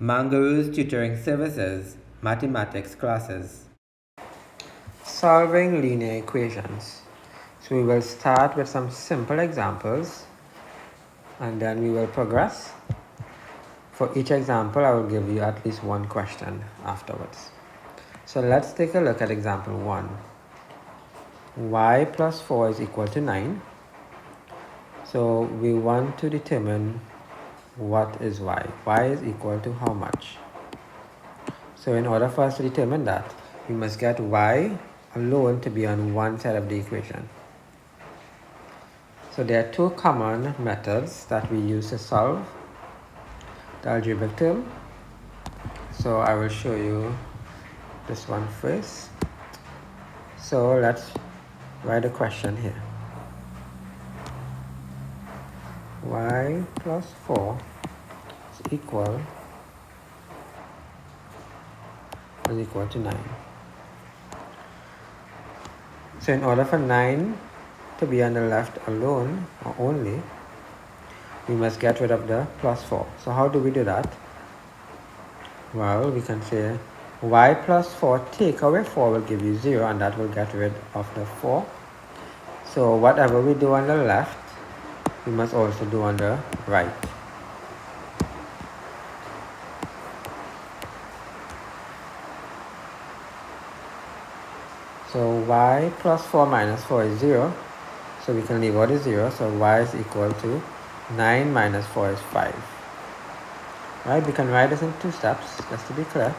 Mangaru's tutoring services, mathematics classes. Solving linear equations. So we will start with some simple examples and then we will progress. For each example, I will give you at least one question afterwards. So let's take a look at example 1. Y plus 4 is equal to 9. So we want to determine what is y. Y is equal to how much? So in order for us to determine that, we must get y alone to be on one side of the equation. So there are two common methods that we use to solve the algebraic term. So I will show you this one first. So let's write a question here. Y plus 4 is equal to 9. So in order for 9 to be on the left alone or only, we must get rid of the plus 4. So how do we do that? Well, we can say y plus 4 take away 4 will give you 0, and that will get rid of the 4. So whatever we do on the left, we must also do on the right. So y plus 4 minus 4 is 0. So we can leave out the 0. So y is equal to 9 minus 4 is 5. Right? We can write this in 2 steps, just to be clear.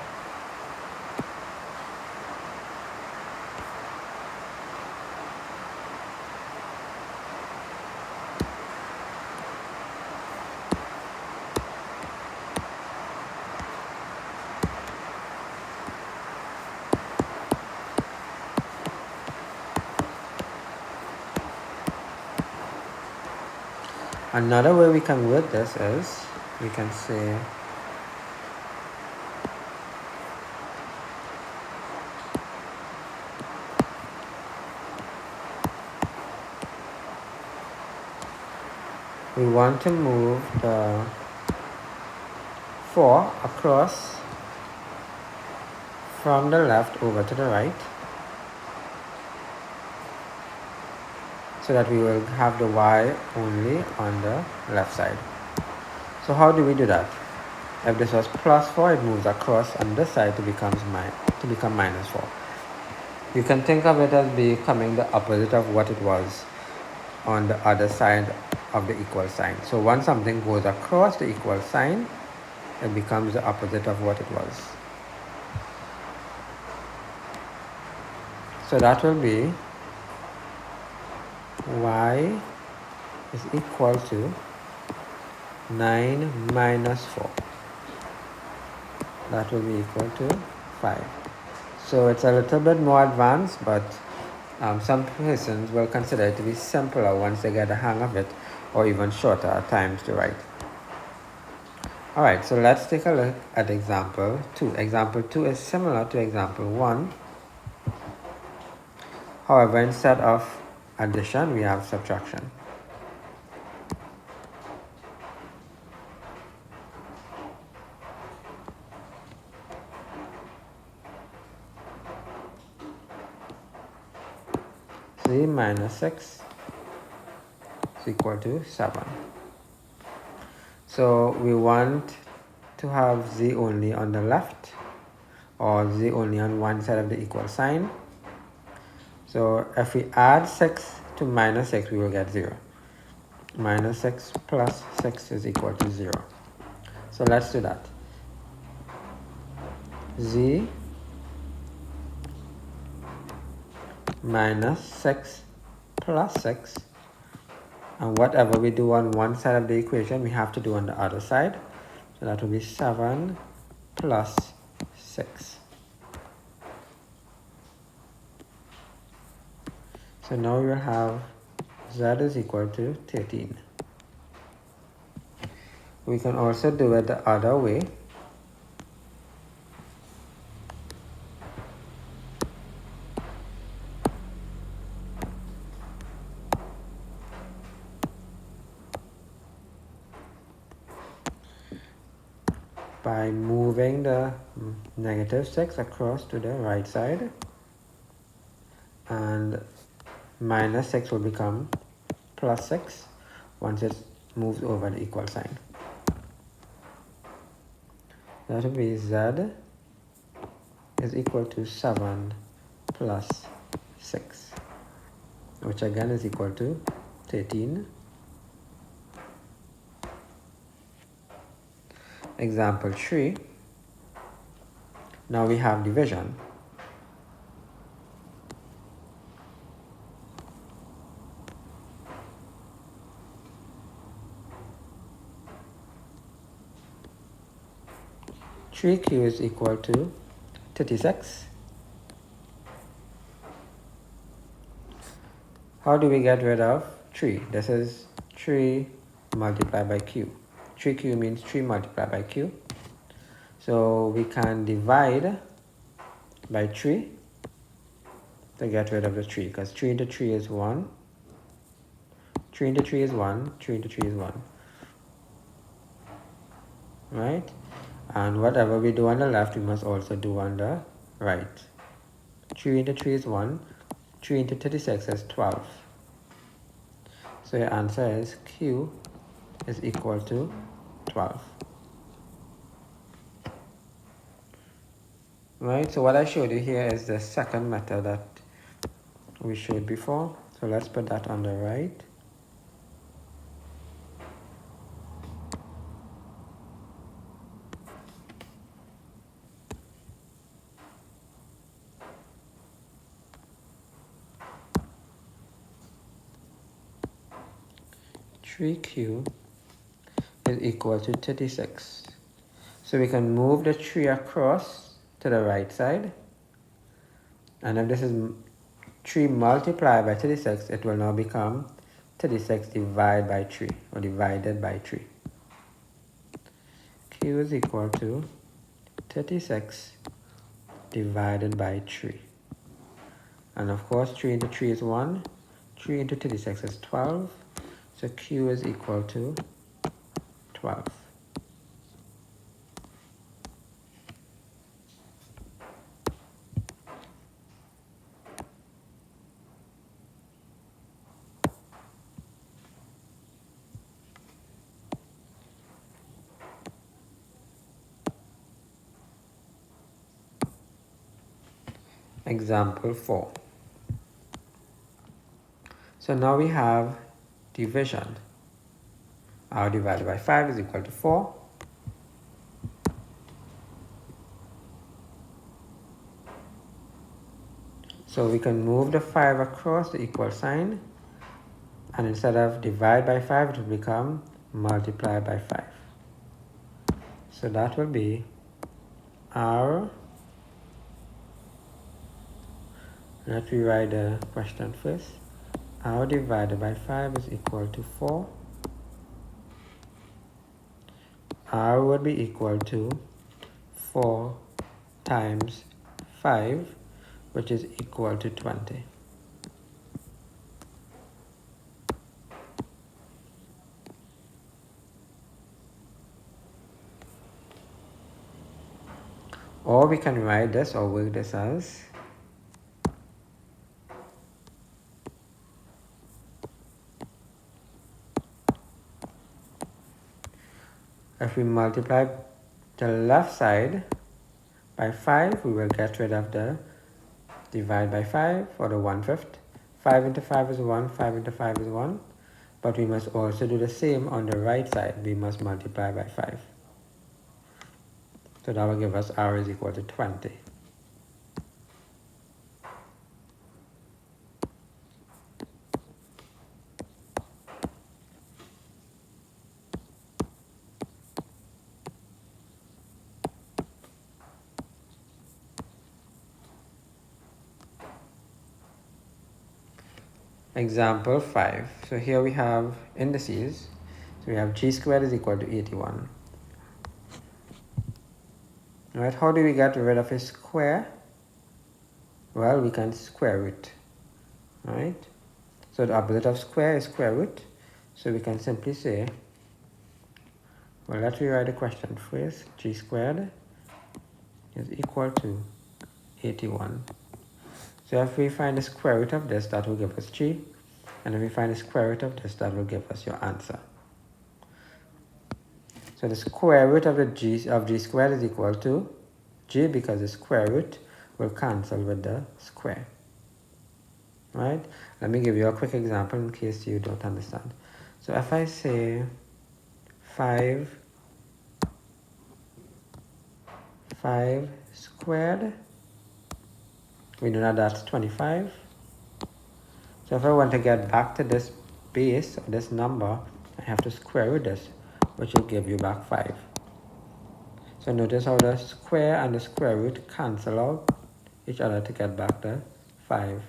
Another way we can word this is, we can say we want to move the 4 across from the left over to the right, so that we will have the y only on the left side. So how do we do that? If this was plus 4, it moves across on this side to become minus 4. You can think of it as becoming the opposite of what it was on the other side of the equal sign. So once something goes across the equal sign, it becomes the opposite of what it was. So that will be y is equal to 9 minus 4. That will be equal to 5. So it's a little bit more advanced, but some persons will consider it to be simpler once they get the hang of it, or even shorter at times to write. Alright, so let's take a look at example 2. Example 2 is similar to example 1. However, instead of addition, we have subtraction. Z minus 6 is equal to 7. So we want to have z only on the left, or z only on one side of the equal sign. So if we add 6 to minus 6, we will get 0. Minus 6 plus 6 is equal to 0. So let's do that. Z minus 6 plus 6, and whatever we do on one side of the equation, we have to do on the other side. So that will be 7 plus 6. So now we will have z is equal to 13. We can also do it the other way. by moving the negative 6 across to the right side, and minus 6 will become plus 6 once it moves over the equal sign. That will be z is equal to 7 plus 6, which again is equal to 13. Example 3. Now we have division. Three q is equal to 36. How do we get rid of 3? This is 3 multiplied by q. 3q means 3 multiplied by q. So we can divide by 3 to get rid of the 3, because 3 into 3 is 1. 3 into 3 is 1. 3 into 3 is 1. Right? And whatever we do on the left, we must also do on the right. 3 into 3 is 1. 3 into 36 is 12. So your answer is q is equal to 12. Right, so what I showed you here is the second method that we showed before. So let's put that on the right. Three q is equal to 36. So we can move the 3 across to the right side. And if this is 3 multiplied by 36, it will now become 36 divided by 3, or divided by 3. Q is equal to 36 divided by 3. And of course, 3 into 3 is 1. 3 into 36 is 12. So Q is equal to 12. Example 4. So now we have division. R divided by 5 is equal to 4. So we can move the 5 across the equal sign, and instead of divide by 5, it will become multiply by 5. So that will be R. Let's rewrite the question first. R divided by 5 is equal to 4. R would be equal to 4 times 5, which is equal to 20. Or we can write this or work this as if we multiply the left side by 5, we will get rid of the divide by 5 or the 1/5. 5 into 5 is 1, 5 into 5 is 1. But we must also do the same on the right side. We must multiply by 5. So that will give us R is equal to 20. Example 5. So here we have indices. So we have g squared is equal to 81. Right, how do we get rid of a square? Well, we can square root. Right? So the opposite of square is square root. So we can simply say Well, let's rewrite the question first. G squared is equal to 81. So if we find the square root of this, that will give us G. And if we find the square root of this, that will give us your answer. So the square root of G squared is equal to G, because the square root will cancel with the square. Right? Let me give you a quick example in case you don't understand. So if I say 5 squared, we know that that's 25. So if I want to get back to this base, or this number, I have to square root this, which will give you back 5. So notice how the square and the square root cancel out each other to get back the 5.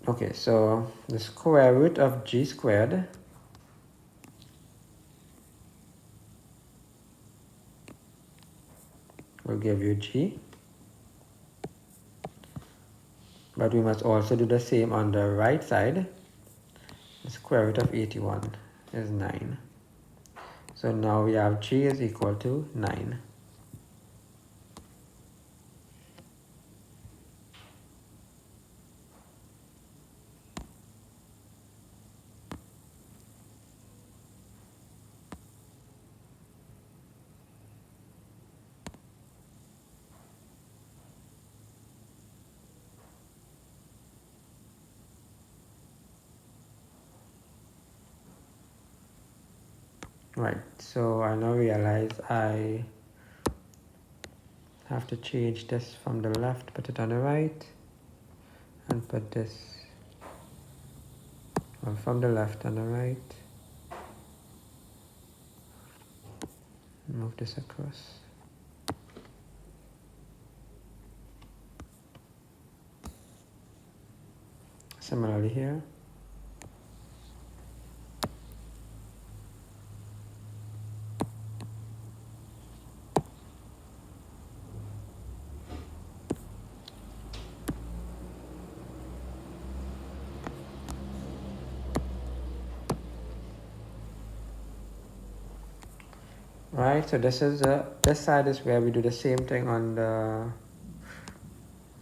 Okay, so the square root of G squared will give you G. But we must also do the same on the right side. The square root of 81 is 9. So now we have G is equal to 9. Right, so I now realize I have to change this from the left, put it on the right, and put this from the left on the right. Move this across. Similarly here. Right, so this side is where we do the same thing on the,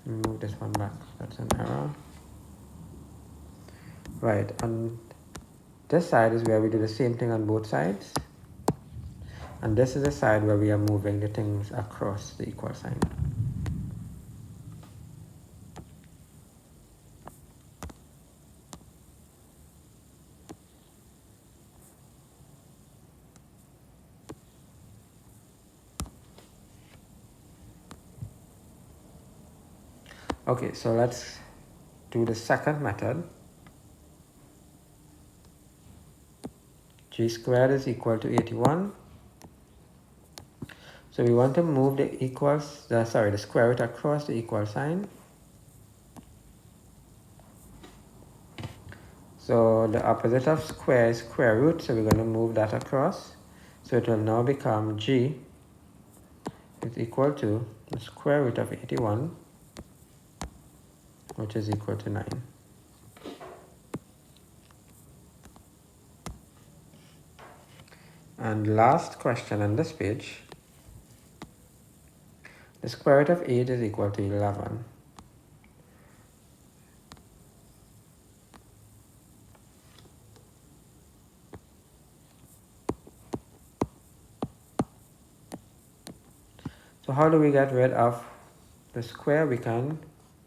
move this one back, that's an error. Right, on this side is where we do the same thing on both sides. And this is the side where we are moving the things across the equal sign. Okay, so let's do the second method. G squared is equal to 81. So we want to move the square root across the equal sign. So the opposite of square is square root, so we're going to move that across. So it will now become G is equal to the square root of 81, which is equal to 9. And last question on this page, the square root of 8 is equal to 11. So how do we get rid of the square?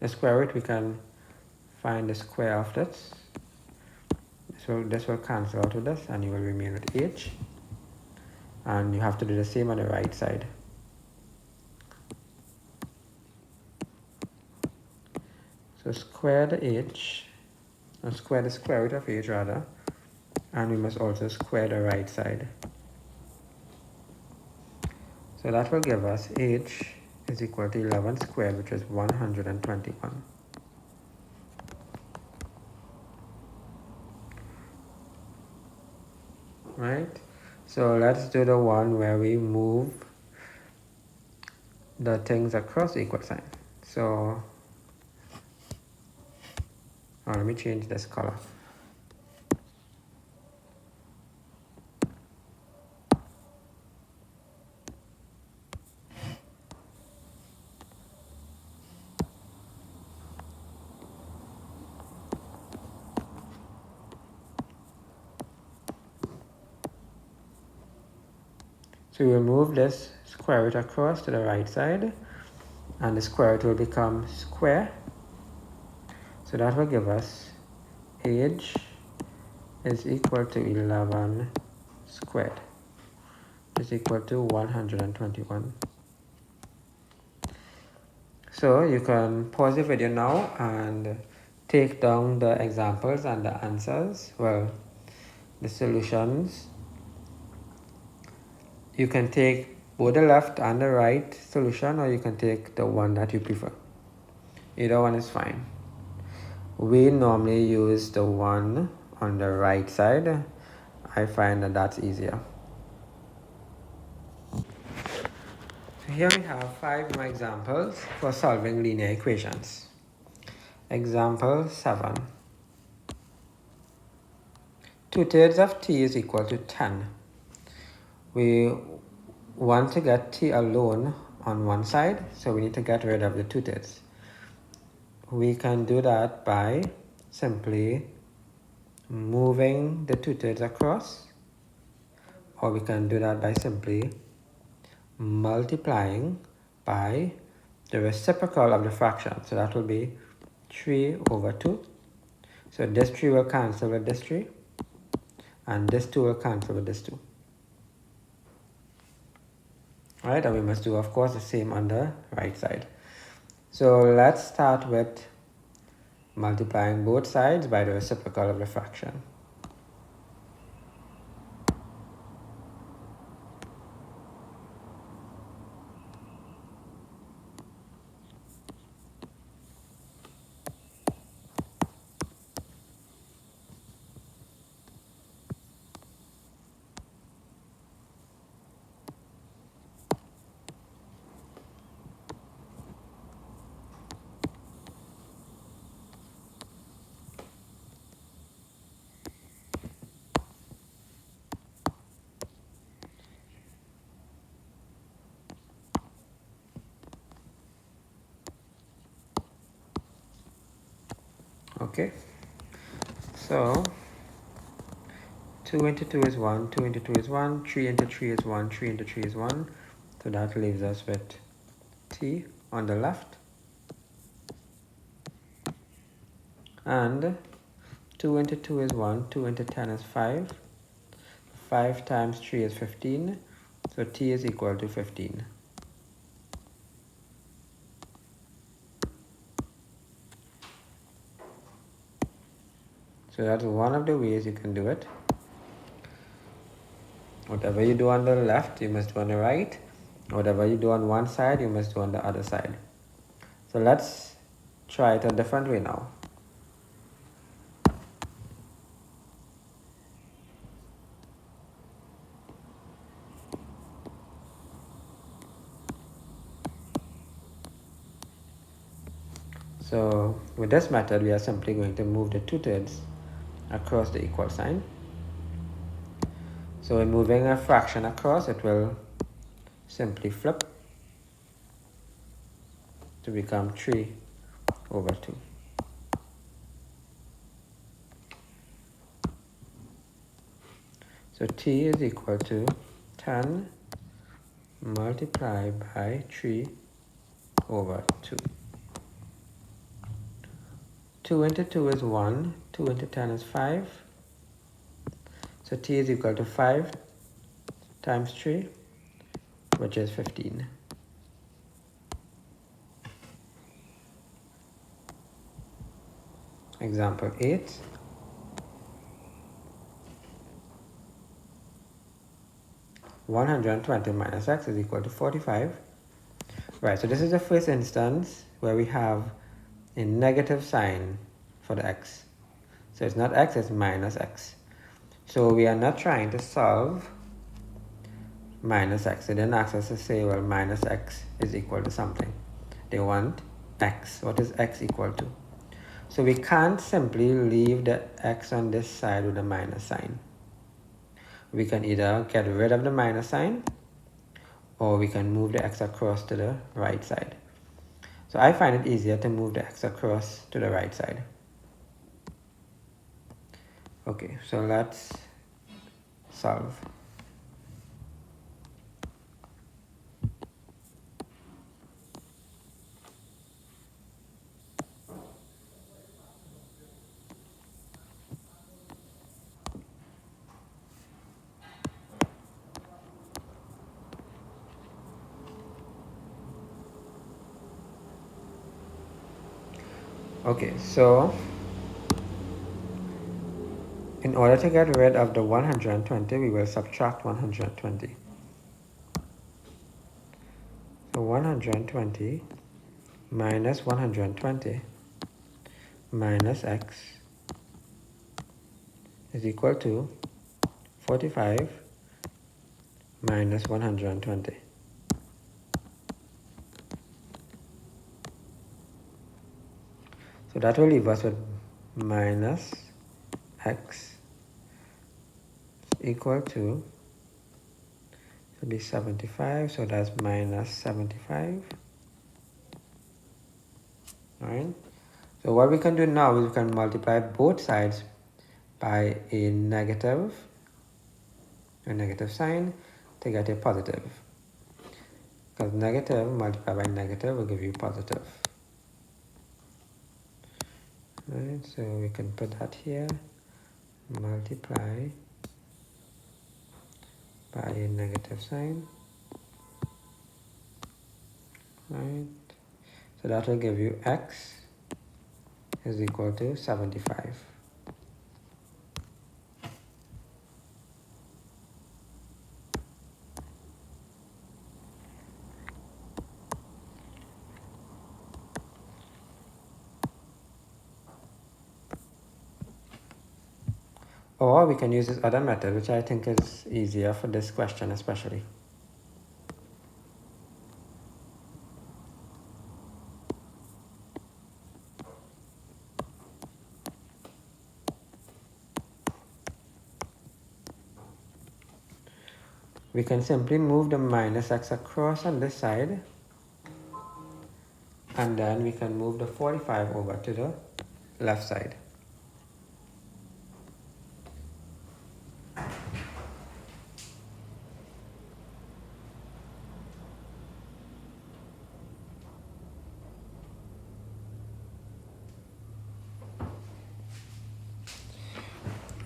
The square root, we can find the square of this. So this will cancel out with this, and you will remain with h. And you have to do the same on the right side. So square the h, or square the square root of h rather, and we must also square the right side. So that will give us h is equal to 11 squared, which is 121. Right? So let's do the one where we move the things across the equal sign. So let me change this color. So we will move this square root across to the right side, and the square root will become square. So that will give us age is equal to 11 squared is equal to 121. So you can pause the video now and take down the examples and the answers, well, the solutions. You can take both the left and the right solution, or you can take the one that you prefer. Either one is fine. We normally use the one on the right side. I find that that's easier. So here we have 5 more examples for solving linear equations. Example 7. 2/3 of t is equal to 10. We want to get t alone on one side, so we need to get rid of the 2/3. We can do that by simply moving the 2/3 across, or we can do that by simply multiplying by the reciprocal of the fraction. So that will be 3 over 2. So this 3 will cancel with this 3, and this 2 will cancel with this 2. Alright, and we must do, of course, the same on the right side. So let's start with multiplying both sides by the reciprocal of the fraction. Okay, so 2 into 2 is 1, 2 into 2 is 1, 3 into 3 is 1, 3 into 3 is 1. So that leaves us with t on the left. And 2 into 2 is 1, 2 into 10 is 5. 5 times 3 is 15, so t is equal to 15. So that's one of the ways you can do it. Whatever you do on the left, you must do on the right. Whatever you do on one side, you must do on the other side. So let's try it a different way now. So with this method, we are simply going to move the 2/3 across the equal sign. So in moving a fraction across, it will simply flip to become 3 over 2. So t is equal to 10 multiplied by 3 over 2. 2 into 2 is 1, 2 into 10 is 5. So t is equal to 5 times 3, which is 15. Example 8. (120 minus x is equal to 45). Right, so this is the first instance where we have a negative sign for the x. So it's not x, it's minus x. So we are not trying to solve minus x. They didn't ask us to say, well, minus x is equal to something. They want x. What is x equal to? So we can't simply leave the x on this side with a minus sign. We can either get rid of the minus sign, or we can move the x across to the right side. So I find it easier to move the x across to the right side. Okay, so let's solve. Okay, so in order to get rid of the 120, we will subtract 120. So 120 minus 120 minus x is equal to 45 minus 120. So that will leave us with minus x equal to, it'll be 75, so that's minus 75. Alright, so what we can do now is we can multiply both sides by a negative sign to get a positive, because negative multiplied by negative will give you positive. Right, so we can put that here, multiply by a negative sign. Right, so that will give you x is equal to 75. Or we can use this other method, which I think is easier for this question especially. We can simply move the minus x across on this side, and then we can move the 45 over to the left side.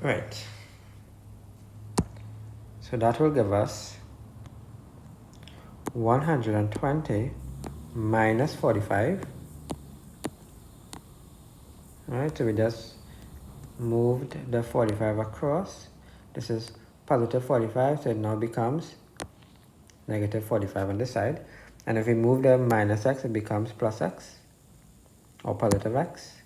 Right, so that will give us 120 minus 45. Alright, so we just moved the 45 across. This is positive 45, so it now becomes negative 45 on this side. And if we move the minus x, it becomes plus x, or positive x.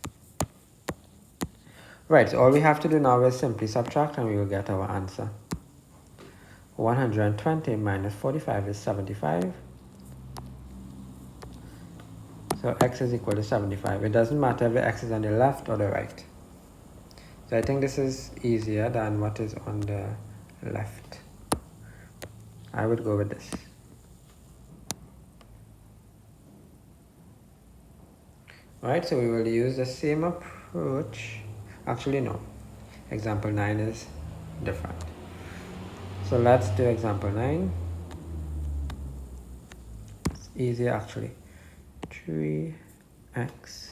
Right, so all we have to do now is simply subtract and we will get our answer. 120 minus 45 is 75. So x is equal to 75. It doesn't matter if the x is on the left or the right. So I think this is easier than what is on the left. I would go with this. Alright, so we will use the same approach. Actually, no. Example 9 is different. So let's do example 9. It's easier actually. 3x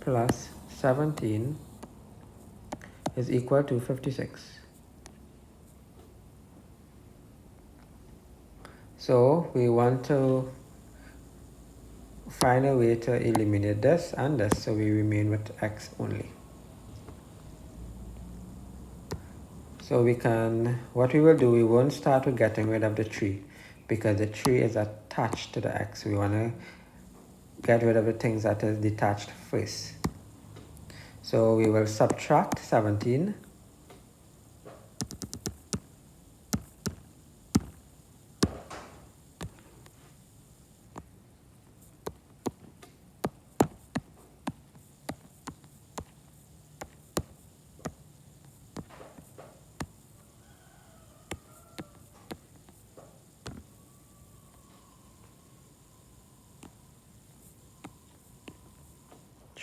plus 17 is equal to 56. So we want to find a way to eliminate this and this, so we remain with x only. So we can, what we will do, we won't start with getting rid of the 3, because the 3 is attached to the x. We want to get rid of the things that is detached first. So we will subtract 17.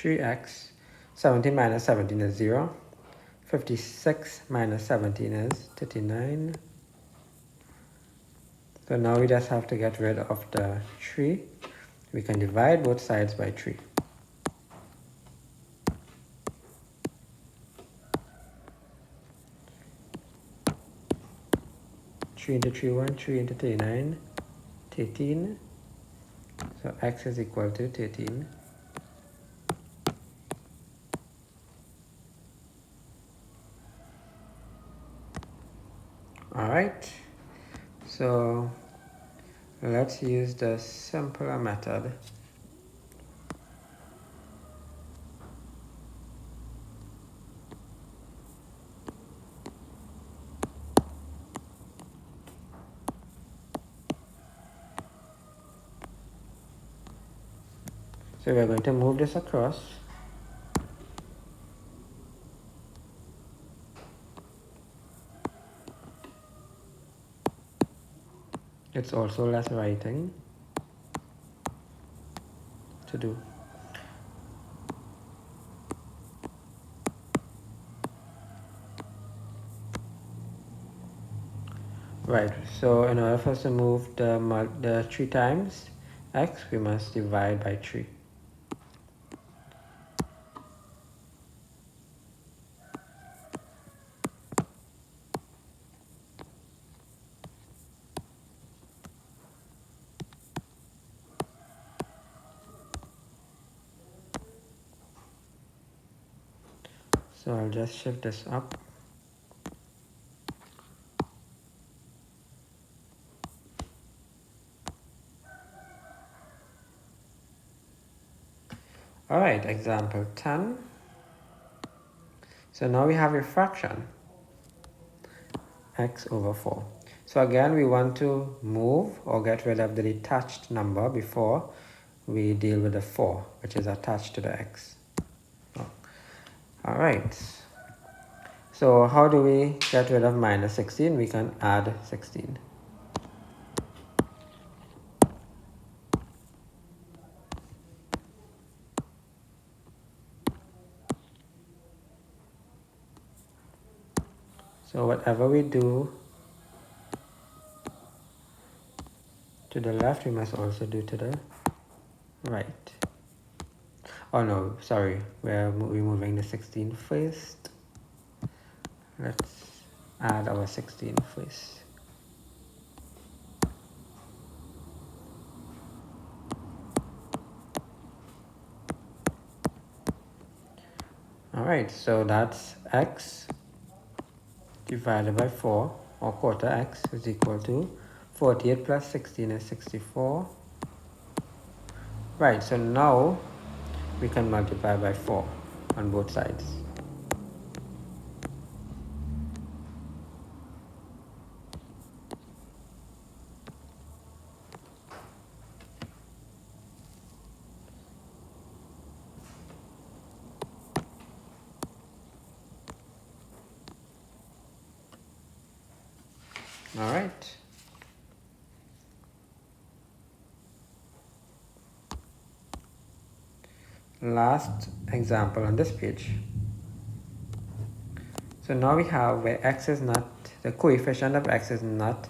3x. 17 minus 17 is 0. 56 minus 17 is 39. So now we just have to get rid of the 3. We can divide both sides by 3. 3 into 3, 1, 3 into 39, 13. So x is equal to 13. Alright, so let's use the simpler method. So we're going to move this across. It's also less writing to do. Right, so in order for us to move the 3 times x, we must divide by 3. So I'll just shift this up. Alright, example 10. So now we have a fraction, x over 4. So again, we want to move or get rid of the detached number before we deal with the 4, which is attached to the x. Oh. Alright, so how do we get rid of minus 16? We can add 16. So whatever we do to the left, we must also do to the right. Oh no, sorry, we're removing the 16 first. Let's add our 16 first. Alright, so that's x divided by 4, or quarter x, is equal to 48 plus 16 is 64. Right, so now we can multiply by 4 on both sides. Alright. Last example on this page. So now we have where x is not, the coefficient of x is not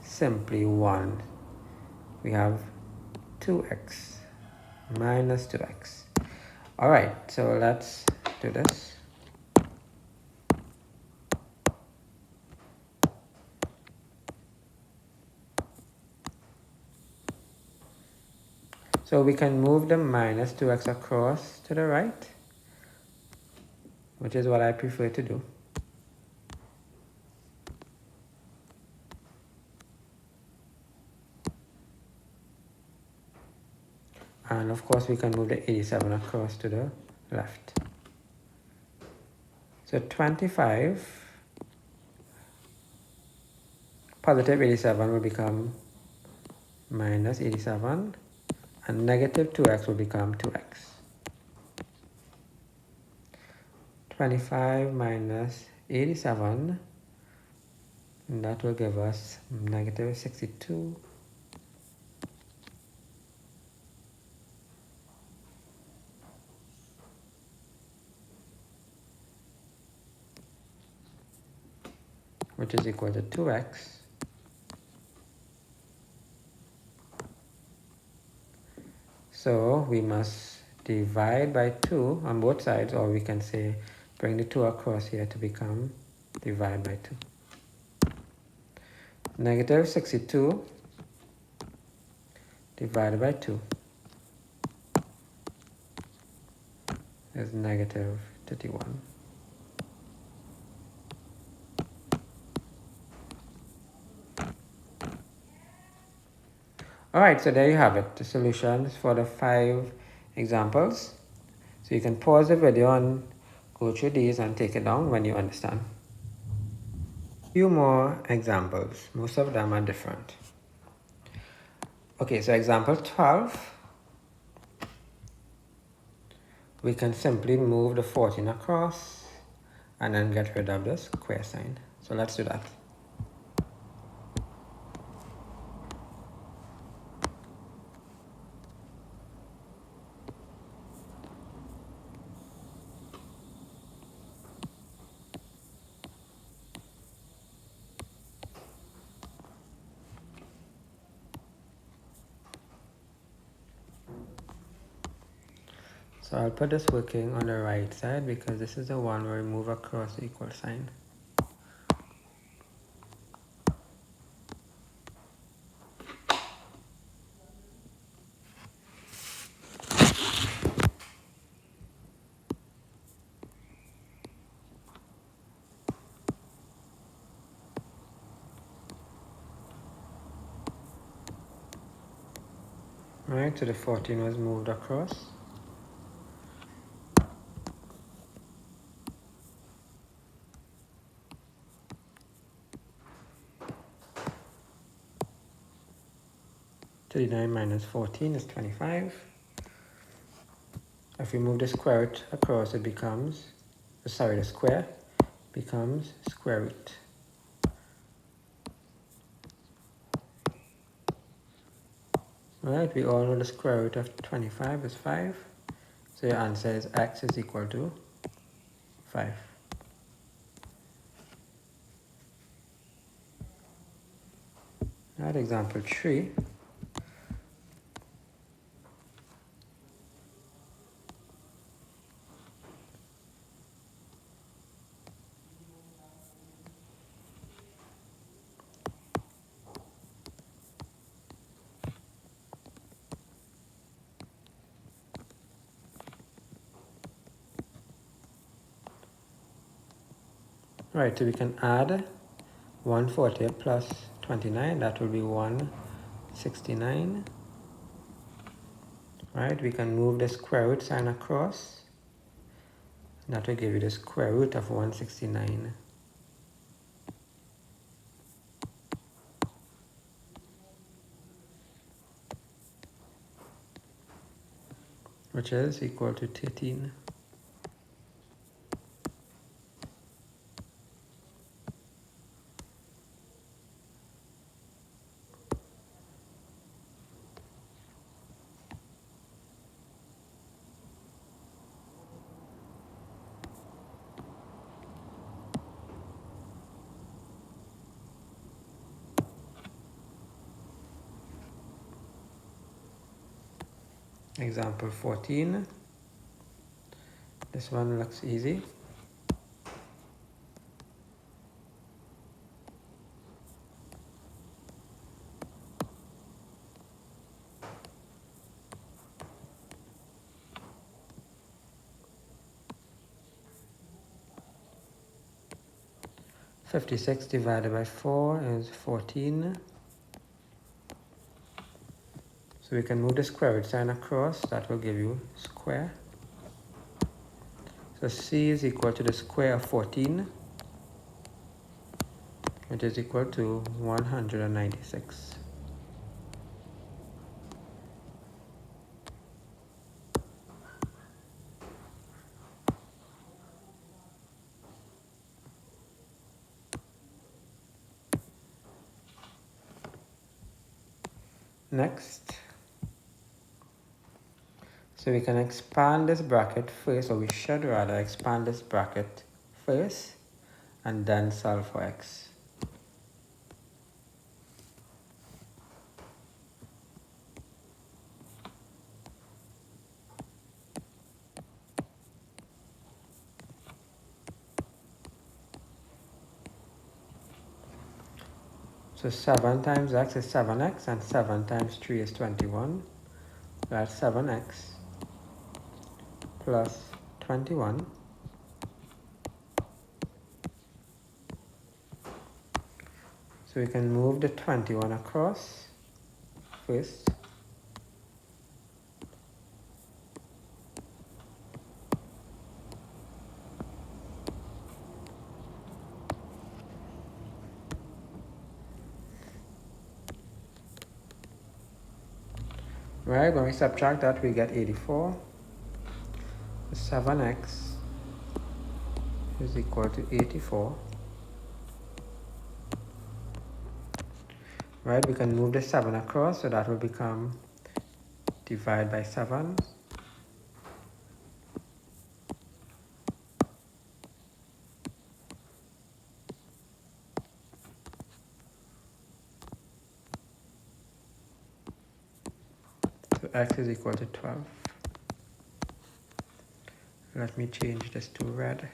simply 1. We have 2x minus 2x. Alright, so let's do this. So we can move the minus 2x across to the right, which is what I prefer to do. And of course we can move the 87 across to the left. So 25 positive 87 will become minus 87, and negative 2x will become 2x. 25 minus 87, and that will give us negative 62. which is equal to 2x So we must divide by 2 on both sides, or we can say bring the 2 across here to become divide by 2. Negative 62 divided by 2 is negative 31. Alright, so there you have it, the solutions for the 5 examples. So you can pause the video and go through these and take it down when you understand. Few more examples, most of them are different. Okay, so example 12, we can simply move the 14 across and then get rid of the square sign. So let's do that. So I'll put this working on the right side because this is the one where we move across the equal sign. Alright, so the 14 was moved across. (39 minus 14 is 25. If we move the square root across, it becomes, the square becomes square root. Alright, we all know the square root of 25 is 5. So your answer is x is equal to 5. Alright, example 3. Right, so we can add 140 plus 29, that will be 169. Right, we can move the square root sign across. That will give you the square root of 169. Which is equal to 13. Example 14. This one looks easy. (56 divided by 4 is 14. So we can move the square root sign across, that will give you square. So c is equal to the square of 14, which is equal to 196. Next, so we can expand this bracket first, or we should rather expand this bracket first and then solve for x. So 7 times x is 7x, and 7 times 3 is 21. That's 7x plus 21. So we can move the 21 across first. Right, when we subtract that, we get 84. 7x is equal to 84. Right, we can move the 7 across, so that will become divide by 7. So x is equal to 12. Let me change this to red.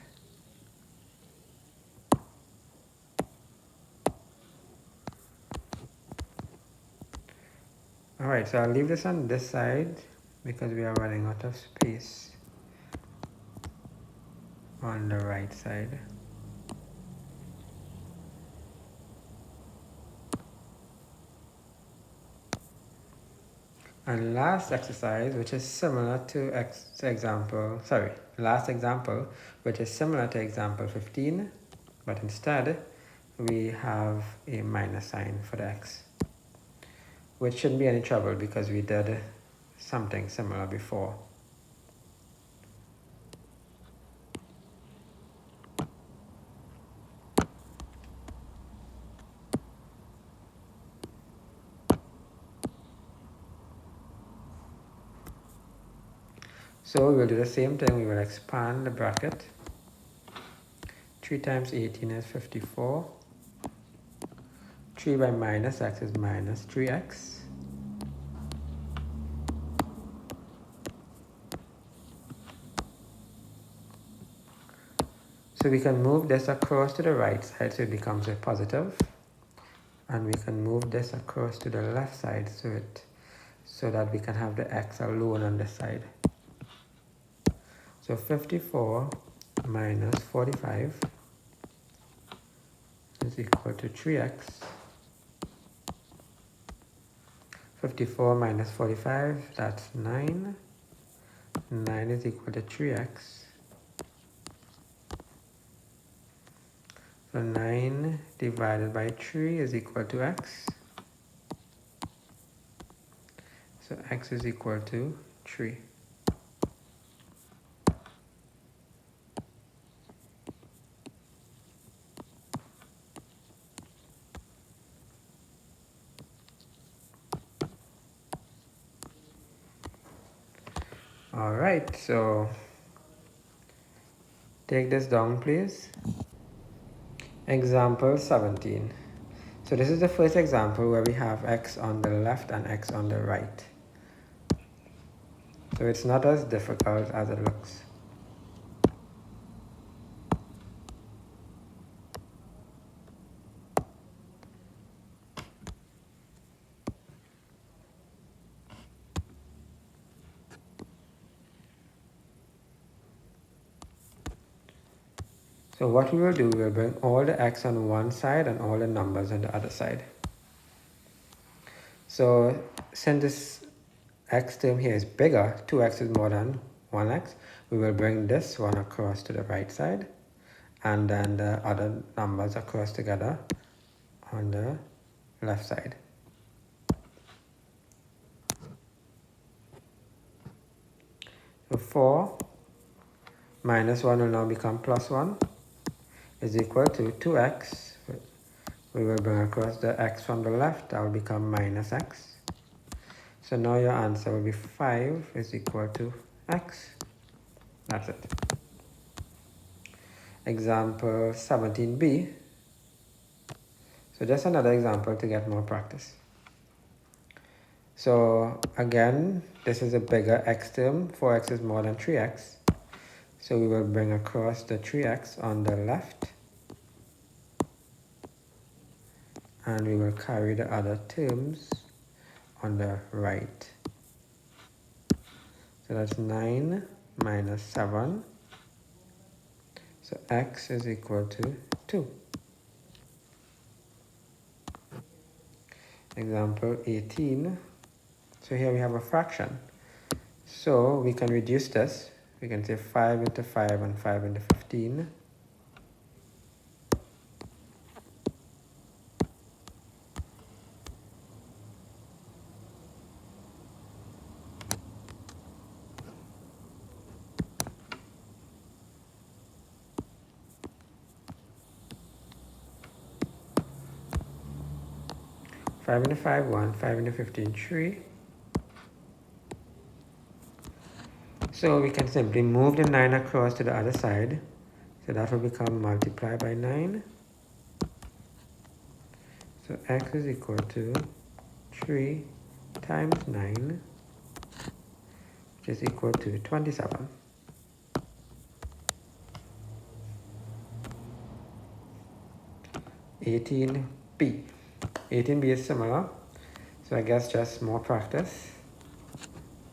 Alright, so I'll leave this on this side because we are running out of space on the right side. And last exercise, which is similar to last example, which is similar to example 15, but instead we have a minus sign for the x, which shouldn't be any trouble because we did something similar before. So we will do the same thing. We will expand the bracket. 3 times 18 is 54. 3 by minus x is minus 3x. So we can move this across to the right side so it becomes a positive. And we can move this across to the left side so that we can have the x alone on this side. So 54 minus 45 is equal to 3x. 54 minus 45, that's 9. 9 is equal to 3x. So 9 divided by 3 is equal to x. So x is equal to 3. Alright, so take this down, please. Example 17. So this is the first example where we have x on the left and x on the right. So it's not as difficult as it looks. So what we will do, we will bring all the x on one side and all the numbers on the other side. So since this x term here is bigger, 2x is more than 1x, we will bring this one across to the right side and then the other numbers across together on the left side. So 4 minus 1 will now become plus 1 is equal to 2x. We will bring across the x from the left, that will become minus x. So now your answer will be 5 is equal to x. That's it. Example 17b. So just another example to get more practice. So again, this is a bigger x term. 4x is more than 3x. So we will bring across the 3x on the left and we will carry the other terms on the right. So that's 9 minus 7. So x is equal to 2. Example 18. So here we have a fraction. So we can reduce this. We can say 5 into 5 and 5 into 15. Five into 5, 1. 5 into 15, 3. So we can simply move the 9 across to the other side. So that will become multiply by 9. So x is equal to 3 times 9, which is equal to 27. (18b). 18b is similar, so I guess just more practice.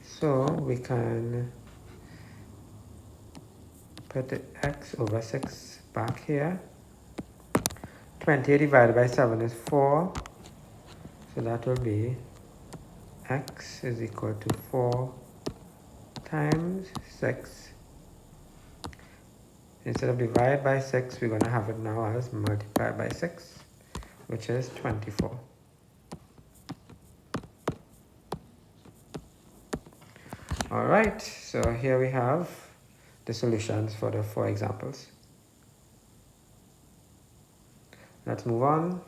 So we can put the x over 6 back here. 20 divided by 7 is 4, so that will be x is equal to 4 times 6. Instead of divide by 6, we're going to have it now as multiply by 6, which is 24. Alright, so here we have the solutions for the 4 examples. Let's move on.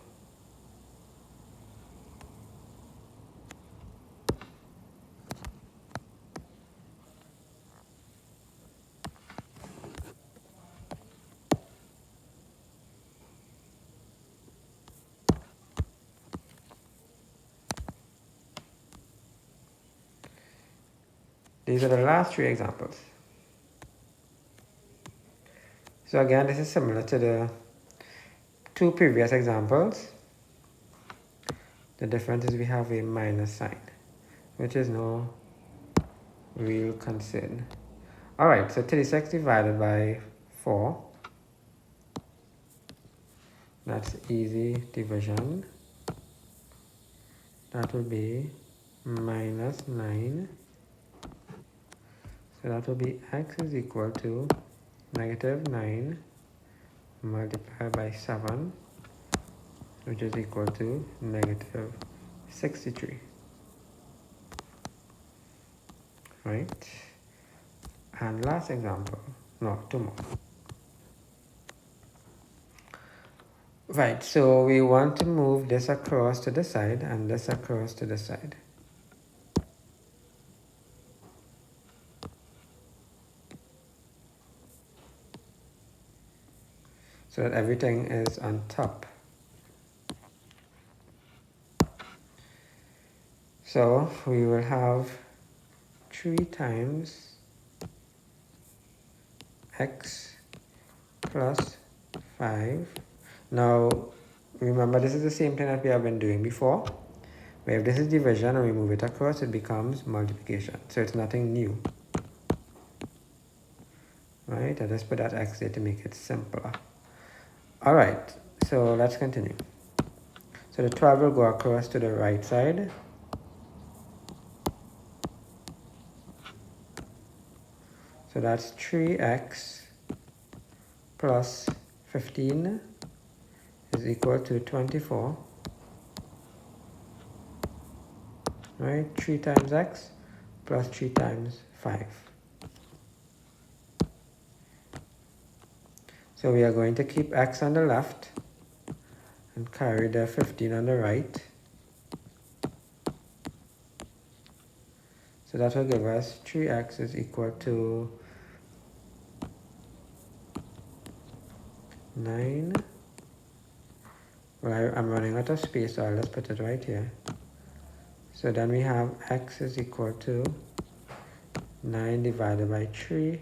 These are the last 3 examples. So again, this is similar to the 2 previous examples. The difference is we have a minus sign, which is no real concern. Alright, so 36 divided by 4. That's easy division. That will be minus 9. So that will be x is equal to negative 9 multiplied by 7, which is equal to negative 63. Right? And last example. No, 2 more. Right, so we want to move this across to the side and this across to the side. So that everything is on top. So we will have 3 times x plus 5. Now remember, this is the same thing that we have been doing before, where if this is division and we move it across, it becomes multiplication. So it's nothing new. Right, I just put that x there to make it simpler. Alright, so let's continue. So the 12 will go across to the right side. So that's 3x plus 15 is equal to 24. Right, 3 times x plus 3 times 5. So we are going to keep x on the left and carry the 15 on the right. So that will give us 3x is equal to 9. Well, I'm running out of space, so I'll just put it right here. So then we have x is equal to 9 divided by 3,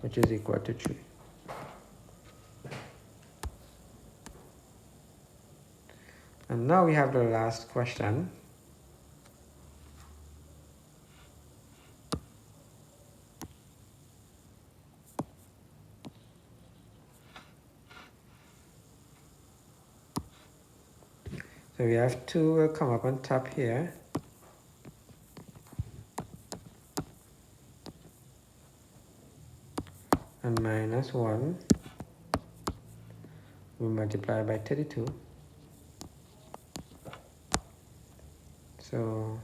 which is equal to 3. And now we have the last question. So we have 2 will come up on top here. And minus 1 we multiply by 32. So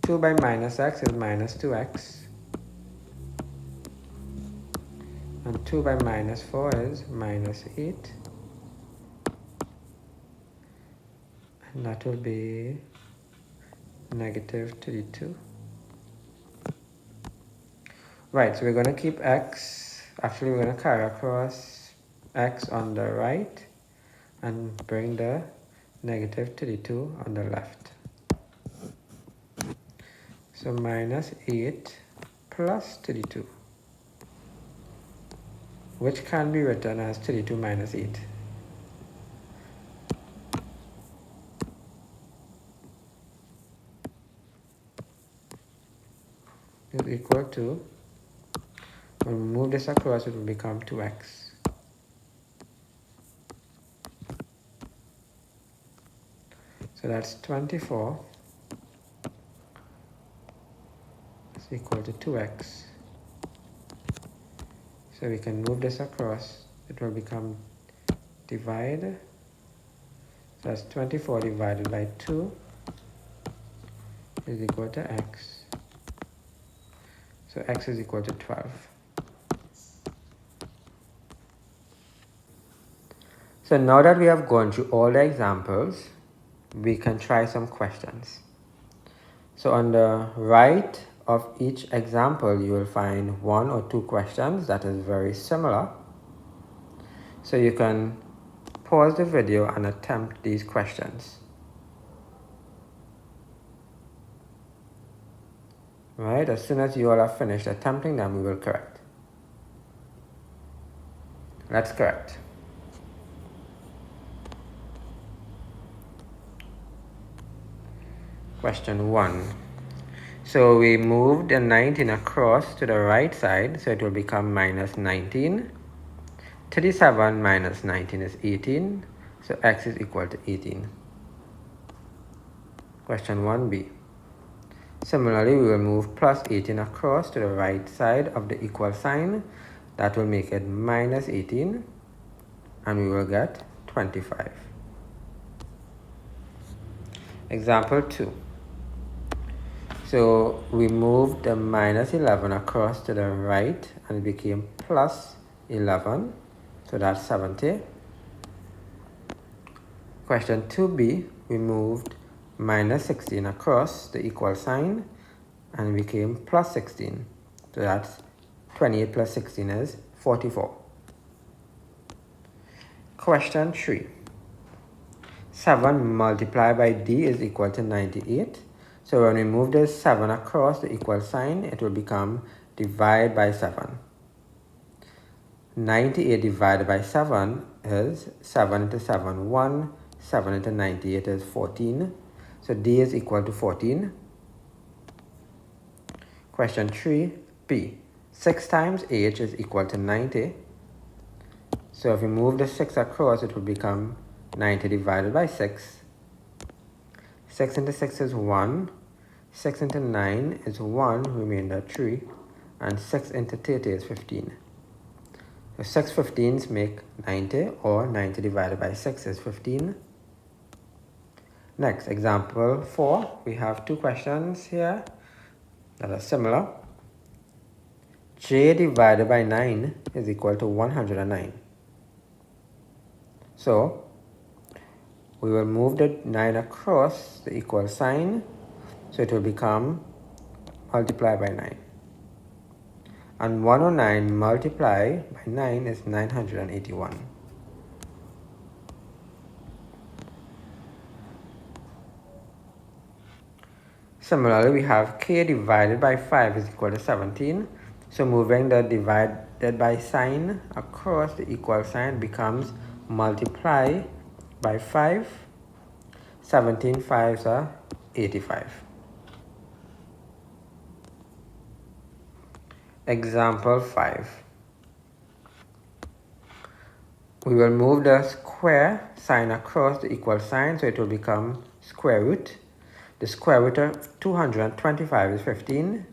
2 by minus x is minus 2x. And 2 by minus 4 is minus 8. And that will be negative 32. Right, so we're going to keep x. Actually, we're going to carry across x on the right and bring the negative 32 on the left. So minus 8 plus 32, which can be written as 32 minus 8. Is equal to, when we move this across, it will become 2x. So that's 24 is equal to 2x. So we can move this across, it will become divide. So that's 24 divided by 2 is equal to x. So x is equal to 12. So now that we have gone through all the examples, we can try some questions. So on the right of each example, you will find 1 or 2 questions that is very similar. So you can pause the video and attempt these questions. Right, as soon as you all have finished attempting them, we will correct. Let's correct. Question 1. So we moved the 19 across to the right side, so it will become minus 19. 37 minus 19 is 18, so x is equal to 18. Question 1b. Similarly, we will move plus 18 across to the right side of the equal sign. That will make it minus 18, and we will get 25. Example 2. So we moved the minus 11 across to the right, and it became plus 11, so that's 70. Question 2b, we moved minus 16 across the equal sign, and it became plus 16, so that's 28 plus 16 is 44. Question 3. 7 multiplied by d is equal to 98. So when we move this 7 across the equal sign, it will become divide by 7. 98 divided by 7 is 7 into 7, 1. 7 into 98 is 14. So d is equal to 14. Question 3b. 6 times h is equal to 90. So if we move the 6 across, it will become 90 divided by 6. 6 into 6 is 1. 6 into 9 is 1, remainder 3. And 6 into 30 is 15. So 6 15s make 90, or 90 divided by 6 is 15. Next, example 4. We have 2 questions here that are similar. J divided by 9 is equal to 109. So we will move the 9 across the equal sign, so it will become multiplied by 9. And 109 multiplied by 9 is 981. Similarly, we have k divided by 5 is equal to 17. So moving the divided by sign across the equal sign becomes multiply by 5. 17 fives are 85. Example 5. We will move the square sign across the equal sign, so it will become square root. The square root of 225 is 15.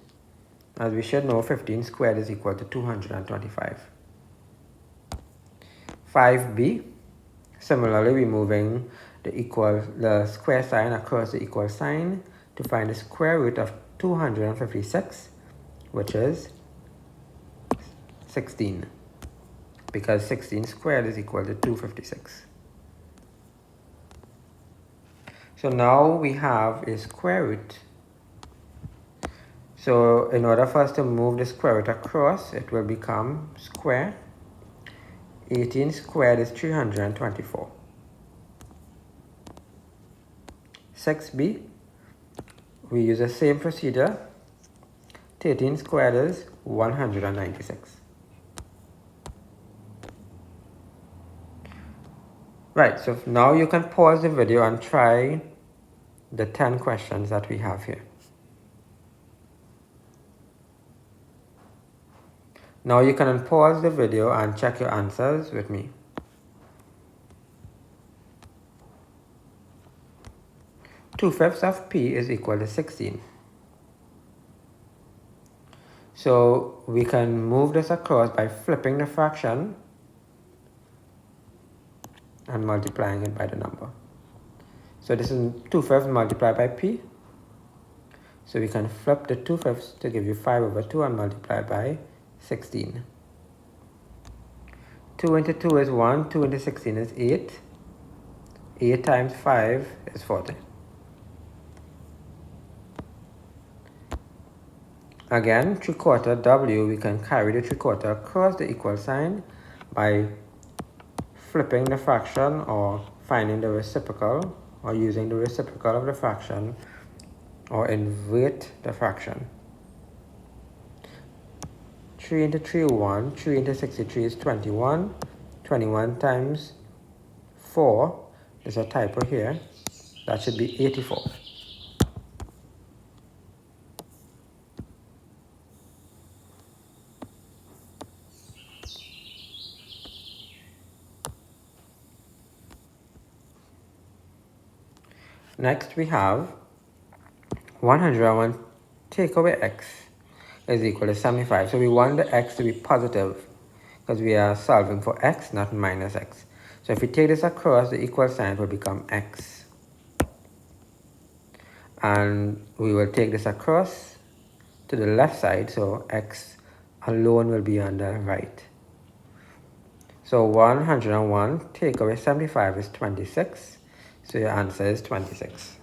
As we should know, 15 squared is equal to 225. 5b. Similarly, we're moving the square sign across the equal sign to find the square root of 256, which is 16, because 16 squared is equal to 256. So now we have a square root. So in order for us to move the square root across, it will become square. 18 squared is 324. 6b, we use the same procedure. 13 squared is 196. Right, so now you can pause the video and try the 10 questions that we have here. Now you can unpause the video and check your answers with me. Two-fifths of p is equal to 16. So we can move this across by flipping the fraction and multiplying it by the number. So this is 2/5 multiplied by p. So we can flip the 2/5 to give you 5/2 and multiply by 16. 2 into 2 is 1, 2 into 16 is 8. 8 times 5 is 40. Again, 3/4 w, we can carry the 3/4 across the equal sign by flipping the fraction or finding the reciprocal or using the reciprocal of the fraction or invert the fraction. 3 into 3 is 1, 3 into 63 is 21. 21 times 4, there's a typo here, that should be 84. Next we have 101 take away x is equal to 75. So we want the x to be positive because we are solving for x, not minus x. So if we take this across, the equal sign will become x. And we will take this across to the left side, so x alone will be on the right. So 101 take away 75 is 26. So your answer is 26.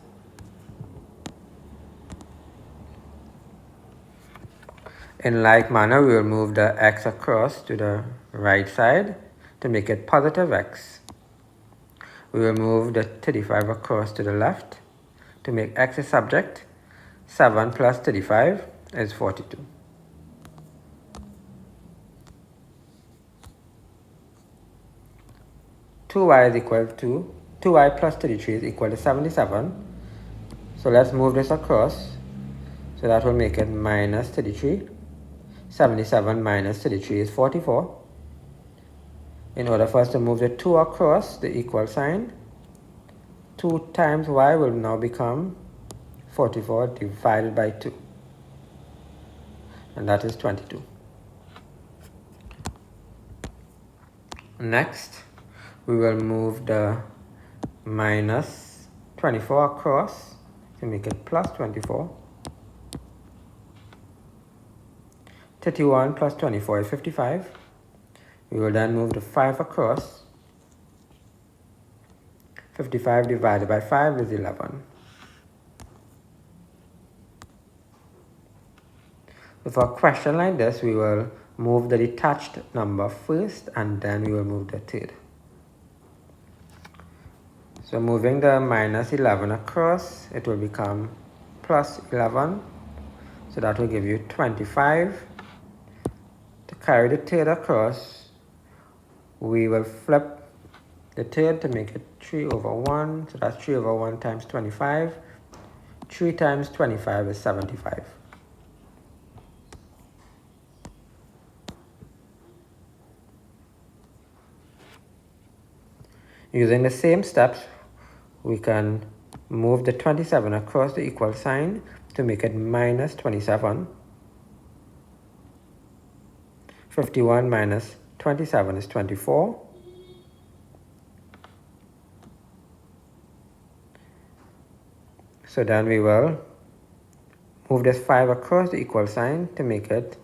In like manner, we will move the x across to the right side to make it positive x. We will move the 35 across to the left to make x a subject. 7 plus 35 is 42. Two y is equal to 2y plus 33 is equal to 77. So let's move this across. So that will make it minus 33. 77 minus 33 is 44. In order for us to move the 2 across the equal sign, 2 times y will now become 44 divided by 2. And that is 22. Next, we will move the minus 24 across to make it plus 24. 31 plus 24 is 55. We will then move the 5 across. 55 divided by 5 is 11. So for a question like this, we will move the detached number first and then we will move the third. So moving the minus 11 across, it will become plus 11. So that will give you 25. To carry the third across, we will flip the third to make it 3 over 1, so that's 3 over 1 times 25. 3 times 25 is 75. Using the same steps, we can move the 27 across the equal sign to make it minus 27. 51 minus 27 is 24. So then we will move this 5 across the equal sign to make it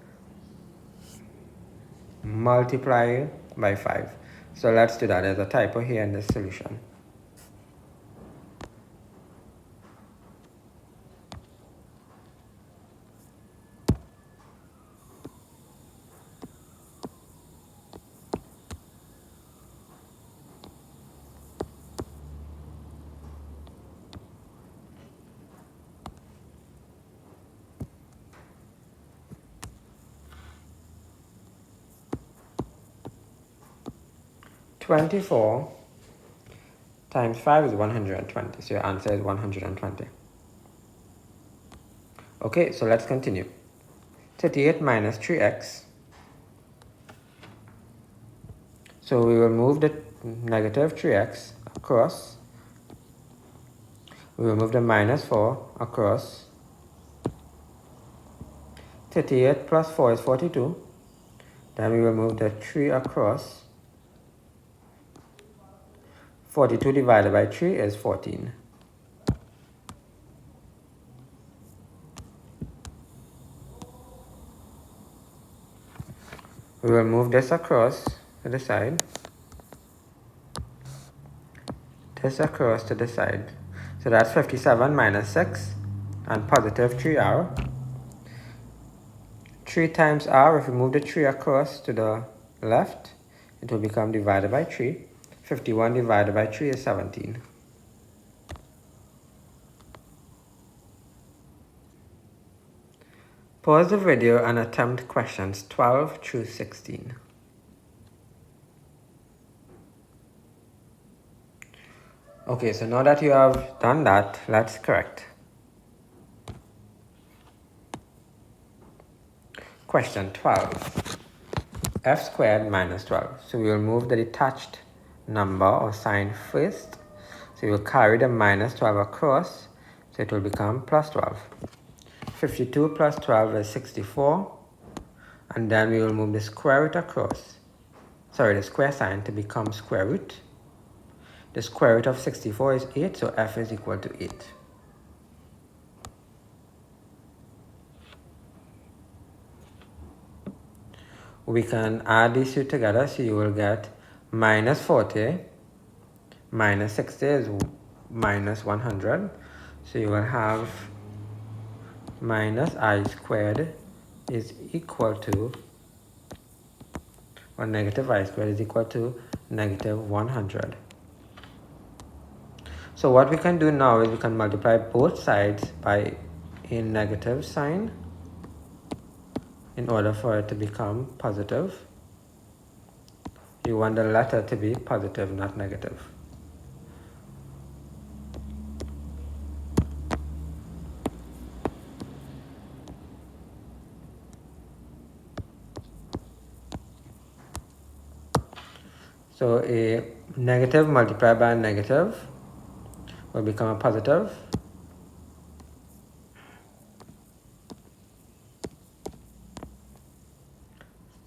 multiply by 5. So let's do that. There's a typo here in this solution. "24 times 5 is 120, so your answer is 120. Okay, so let's continue. 38 minus 3x. So we will move the negative 3x across. We will move the minus 4 across. 38 plus 4 is 42. Then we will move the 3 across. 42 divided by 3 is 14. We will move this across to the side. This across to the side. So that's 57 minus 6 and positive 3r. 3 times r, if we move the 3 across to the left, it will become divided by 3. 51 divided by 3 is 17. Pause the video and attempt questions 12 through 16. Okay, so now that you have done that, let's correct. Question 12. F squared minus 12. So we will move the detached number or sign first. So we will carry the minus 12 across. So it will become plus 12. 52 plus 12 is 64. And then we will move the square root across. Sorry, the square sign to become square root. The square root of 64 is 8, so f is equal to 8. We can add these two together, so you will get minus 40 minus 60 is minus 100. So you will have minus I squared is equal to, or negative I squared is equal to negative 100. So what we can do now is we can multiply both sides by a negative sign in order for it to become positive. You want the letter to be positive, not negative. So a negative multiplied by a negative will become a positive.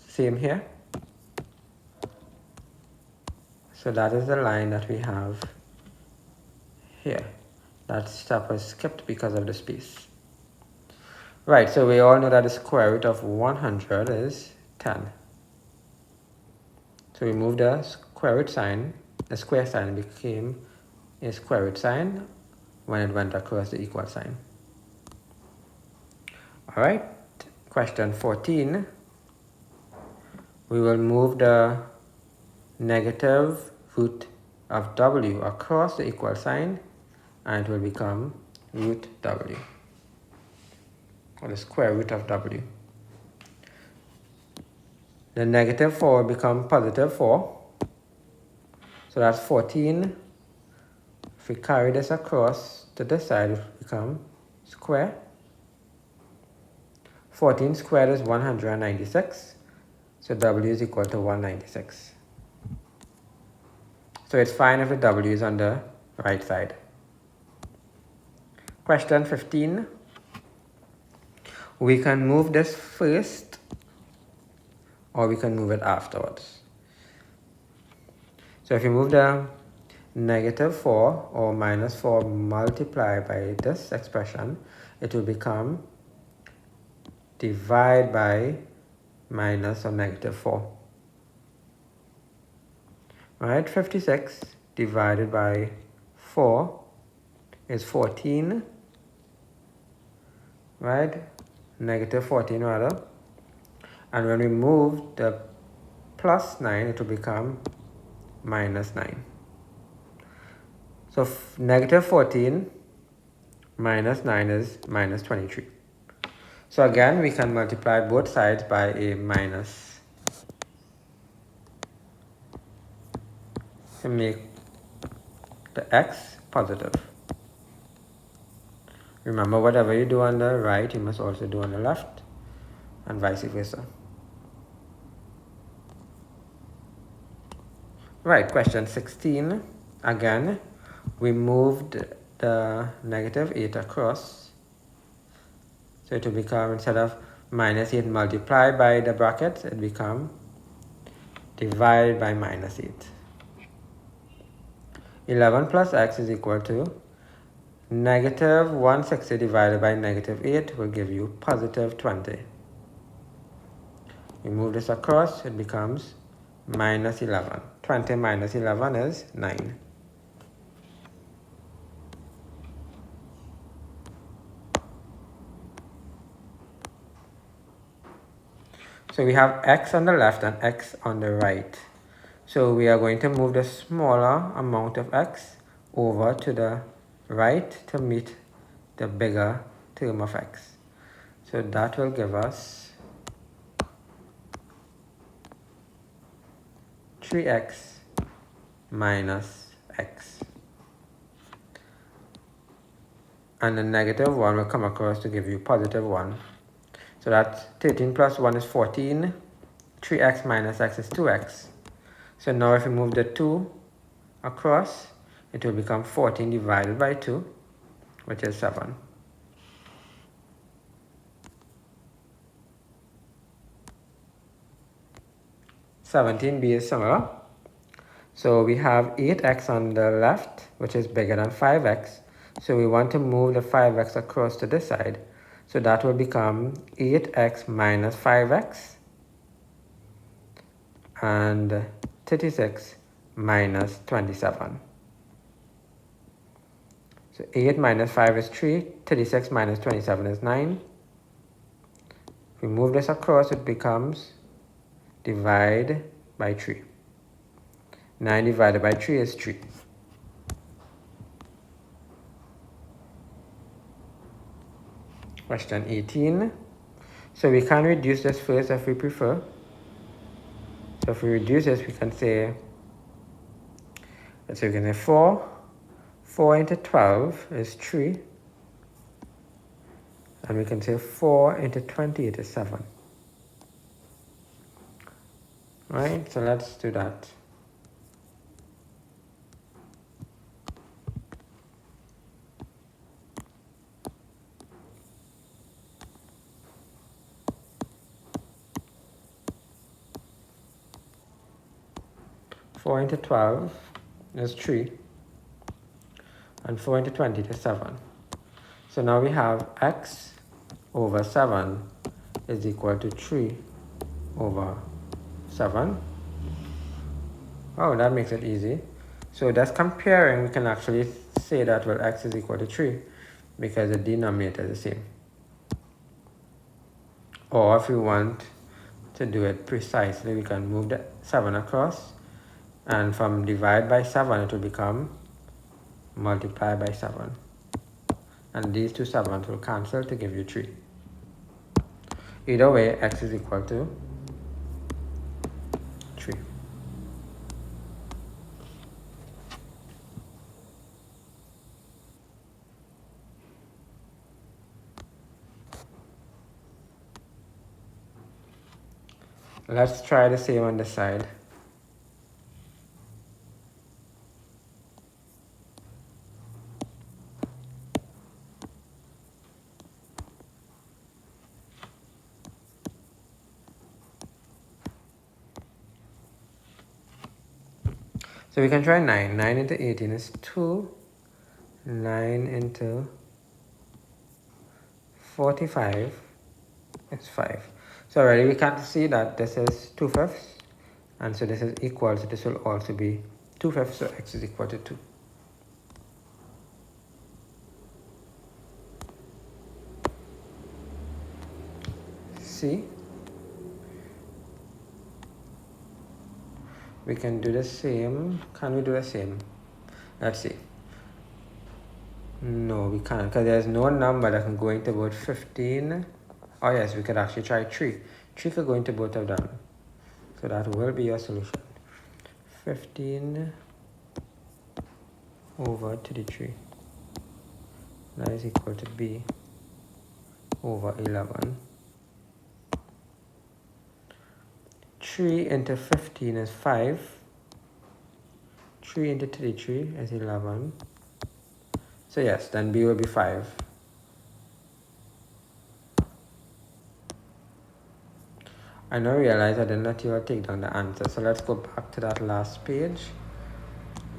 Same here. So that is the line that we have here. That step was skipped because of the space. Right, so we all know that the square root of 100 is 10. So we move the square root sign, the square sign became a square root sign when it went across the equal sign. Alright, question 14. We will move the negative root of w across the equal sign and it will become root w, or the square root of w. The negative 4 will become positive 4. So that's 14 If we carry this across to this side, it will become square. 14 squared is 196. So W is equal to 196. So it's fine if the W is on the right side. Question 15. We can move this first or we can move it afterwards. So if you move the negative 4 or minus 4 multiplied by this expression, it will become divide by minus or negative 4. Right, 56 divided by 4 is 14, right, negative 14 rather, and when we move the plus 9, it will become minus 9. So negative 14 minus 9 is minus 23. So again, we can multiply both sides by a minus to make the x positive. Remember, whatever you do on the right, you must also do on the left, and vice versa. Right, question 16. Again, we moved the negative 8 across. So it will become, instead of minus 8 multiplied by the brackets, it become divided by minus 8. 11 plus x is equal to negative 160 divided by negative 8 will give you positive 20. You move this across, it becomes minus 11. 20 minus 11 is 9. So we have x on the left and x on the right. So we are going to move the smaller amount of x over to the right to meet the bigger term of x. So that will give us 3x minus x. And the negative 1 will come across to give you positive 1. So that's 13 plus 1 is 14. 3x minus x is 2x. So now if we move the 2 across, it will become 14 divided by 2, which is 7. (17b) is similar. So we have 8x on the left, which is bigger than 5x. So we want to move the 5x across to this side. So that will become 8x minus 5x and 36 minus 27. So 8 minus 5 is 3, 36 minus 27 is 9. If we move this across, it becomes divide by 3. 9 divided by 3 is 3. Question 18. So we can reduce this first if we prefer. So if we reduce this, we can say, let's say we can say 4. 4 into 12 is 3. And we can say 4 into 28 is 7. Right, so let's do that. Four into 12 is 3. And 4 into 20 is 7. So now we have x over 7 is equal to 3 over 7. Oh, that makes it easy. So that's comparing, we can actually say that, well, x is equal to 3 because the denominator is the same. Or if we want to do it precisely, we can move the 7 across, and from divide by 7 it will become multiply by 7. And these two 7s will cancel to give you 3. Either way, x is equal to 3. Let's try the same on the side. So we can try 9. 9 into 18 is 2. 9 into 45 is 5. So already we can see that this is 2/5, and so this is equal, so this will also be 2/5, so x is equal to 2. See? We can do the same. Can we do the same? Let's see. No, we can't, because there's no number that can go into both 15. Oh yes, we could actually try 3. 3 could go into both of them. So that will be your solution. 15 over 33. That is equal to b over 11. 3 into 15 is 5. 3 into 33 is 11. So yes, then b will be 5. I now realize I did not even take down the answer. So let's go back to that last page.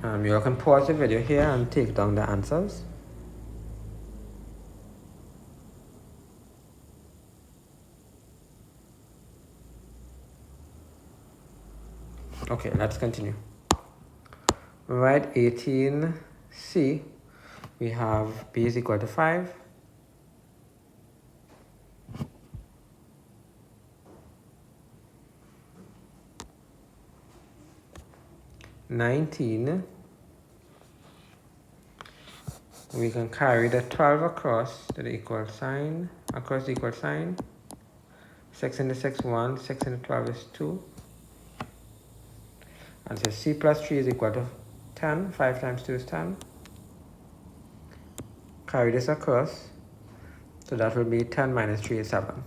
You can pause the video here and take down the answers. Okay, let's continue. Right, 18c, we have b is equal to 5. (19), we can carry the 12 across to the equal sign, across the equal sign. 6 into 6, 1, 6 into 12 is 2. And so c plus 3 is equal to 10, 5 times 2 is 10. Carry this across, so that will be 10 minus 3 is 7.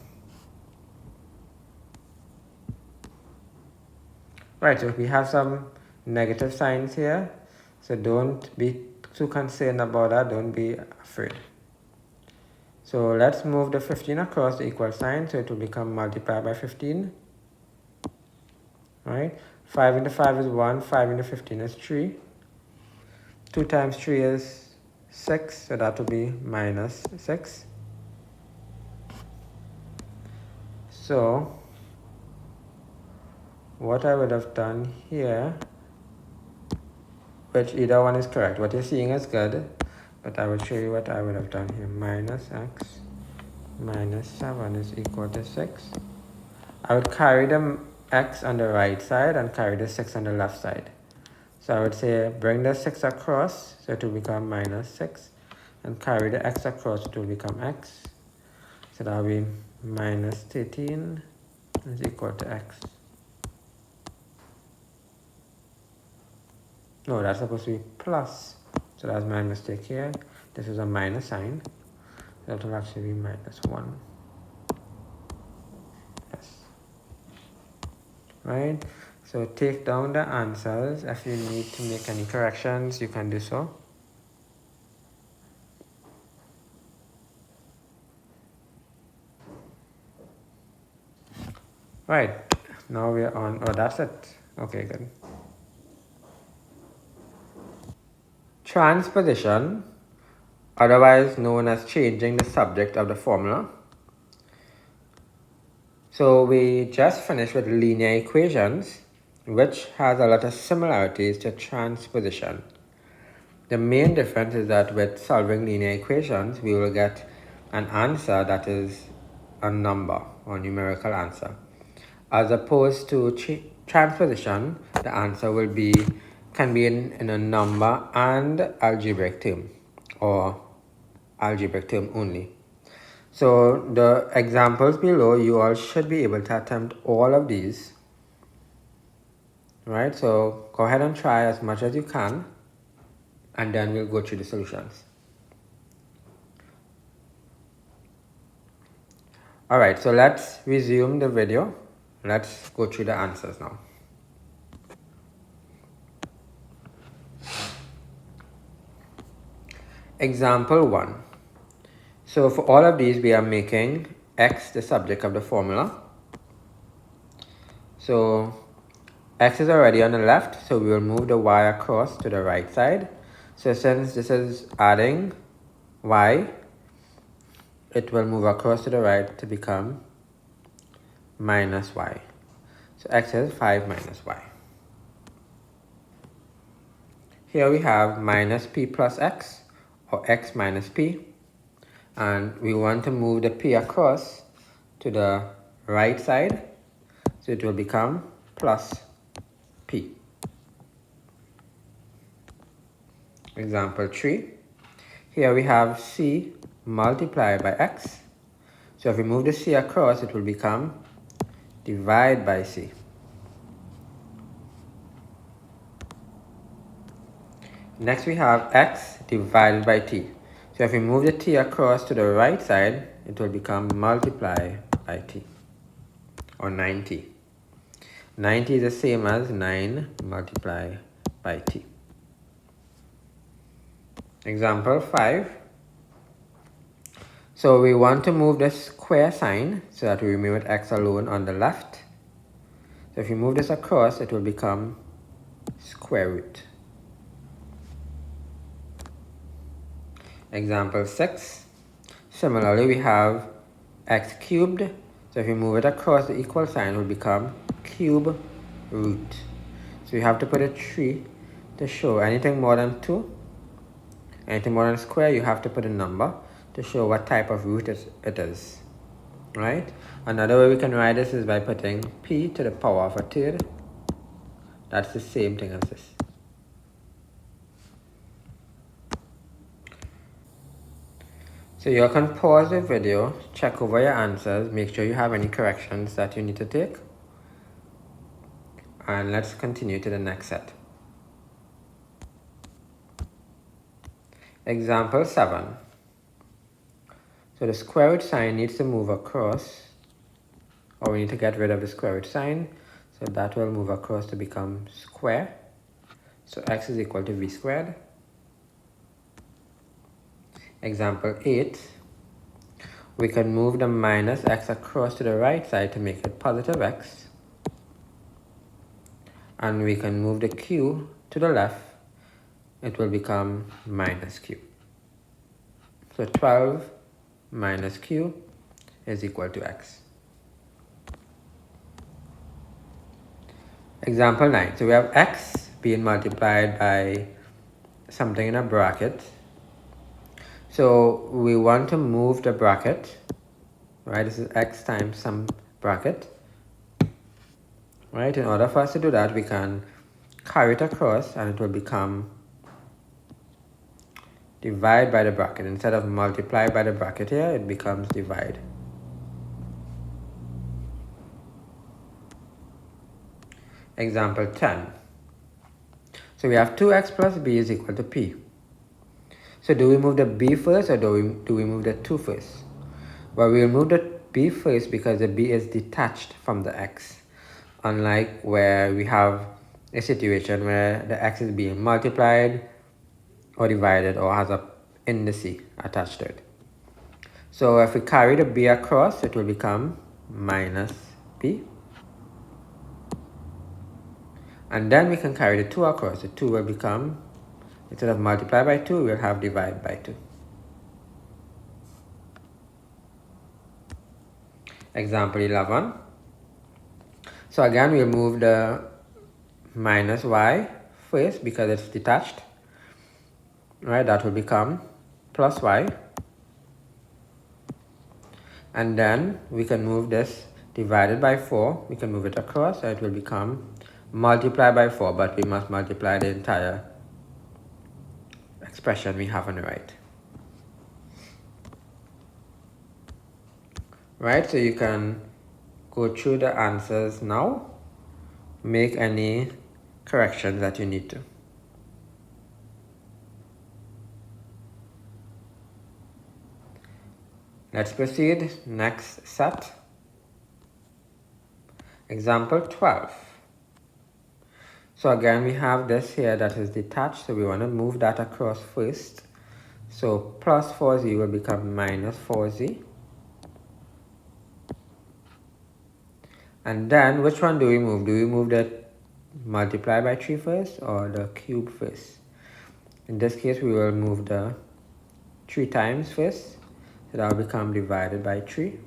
Right, so we have some negative signs here, so don't be too concerned about that, don't be afraid. So let's move the 15 across the equal sign, so it will become multiplied by 15. Right, 5 into 5 is 1, 5 into 15 is 3. 2 times 3 is 6, so that will be minus 6. So what I would have done here, which either one is correct, what you're seeing is good, but I will show you what I would have done here. Minus x minus 7 is equal to 6. I would carry the x on the right side and carry the 6 on the left side. So I would say bring the 6 across, so it will become minus 6, and carry the x across, it will become x. So that will be minus 13 is equal to x. No, that's supposed to be plus. So that's my mistake here. This is a minus sign. That will actually be minus 1. Yes. Right? So take down the answers. If you need to make any corrections, you can do so. Right. Now we are on. Oh, that's it. Okay, good. Transposition, otherwise known as changing the subject of the formula. So we just finished with linear equations, which has a lot of similarities to transposition. The main difference is that with solving linear equations, we will get an answer that is a number or numerical answer. As opposed to transposition, the answer will be can be in a number and algebraic term, or algebraic term only. So the examples below, you all should be able to attempt all of these. Right, so go ahead and try as much as you can, and then we'll go through the solutions. Alright, so let's resume the video. Let's go through the answers now. Example 1. So for all of these, we are making x the subject of the formula. So x is already on the left, so we will move the y across to the right side. So since this is adding y, it will move across to the right to become minus y. So x is 5 minus y. Here we have minus p plus x, or x minus p. And we want to move the p across to the right side, so it will become plus p. Example 3. Here we have c multiplied by x. So if we move the c across, it will become divide by c. Next we have x divided by t. So if we move the t across to the right side, it will become multiply by t, or 9t. 9t is the same as 9 multiplied by t. Example 5. So we want to move the square sign so that we remove x alone on the left. So if you move this across, it will become square root. Example 6. Similarly, we have x cubed. So if you move it across, the equal sign will become cube root. So you have to put a 3 to show anything more than 2. Anything more than square, you have to put a number to show what type of root it is. Right? Another way we can write this is by putting p to the power of a third. That's the same thing as this. So you can pause the video, check over your answers, make sure you have any corrections that you need to take. And let's continue to the next set. Example 7. So the square root sign needs to move across, or we need to get rid of the square root sign. So that will move across to become square. So x is equal to v squared. Example 8. We can move the minus x across to the right side to make it positive x. And we can move the q to the left. It will become minus q. So 12 minus q is equal to x. Example 9. So we have x being multiplied by something in a bracket. So we want to move the bracket, right? This is x times some bracket, right? In order for us to do that, we can carry it across and it will become divide by the bracket. Instead of multiply by the bracket here, it becomes divide. Example 10. So we have 2x plus b is equal to p. So do we move the b first, or do we move the 2 first? Well, we'll move the b first because the b is detached from the x. Unlike where we have a situation where the x is being multiplied or divided or has a indice attached to it. So if we carry the b across, it will become minus b. And then we can carry the 2 across. The 2 will become, instead of multiply by 2, we'll have divide by 2. Example 11. So again, we'll move the minus y first because it's detached. Right, that will become plus y. And then we can move this divided by 4. We can move it across, so it will become multiply by 4, but we must multiply the entire expression we have on the right. Right, so you can go through the answers now, make any corrections that you need to. Let's proceed. Next set. Example 12. So again, we have this here that is detached, so we want to move that across first. So plus 4z will become minus 4z. And then which one do we move? Do we move the multiply by 3 first or the cube first? In this case, we will move the 3 times first. So that will become divided by 3.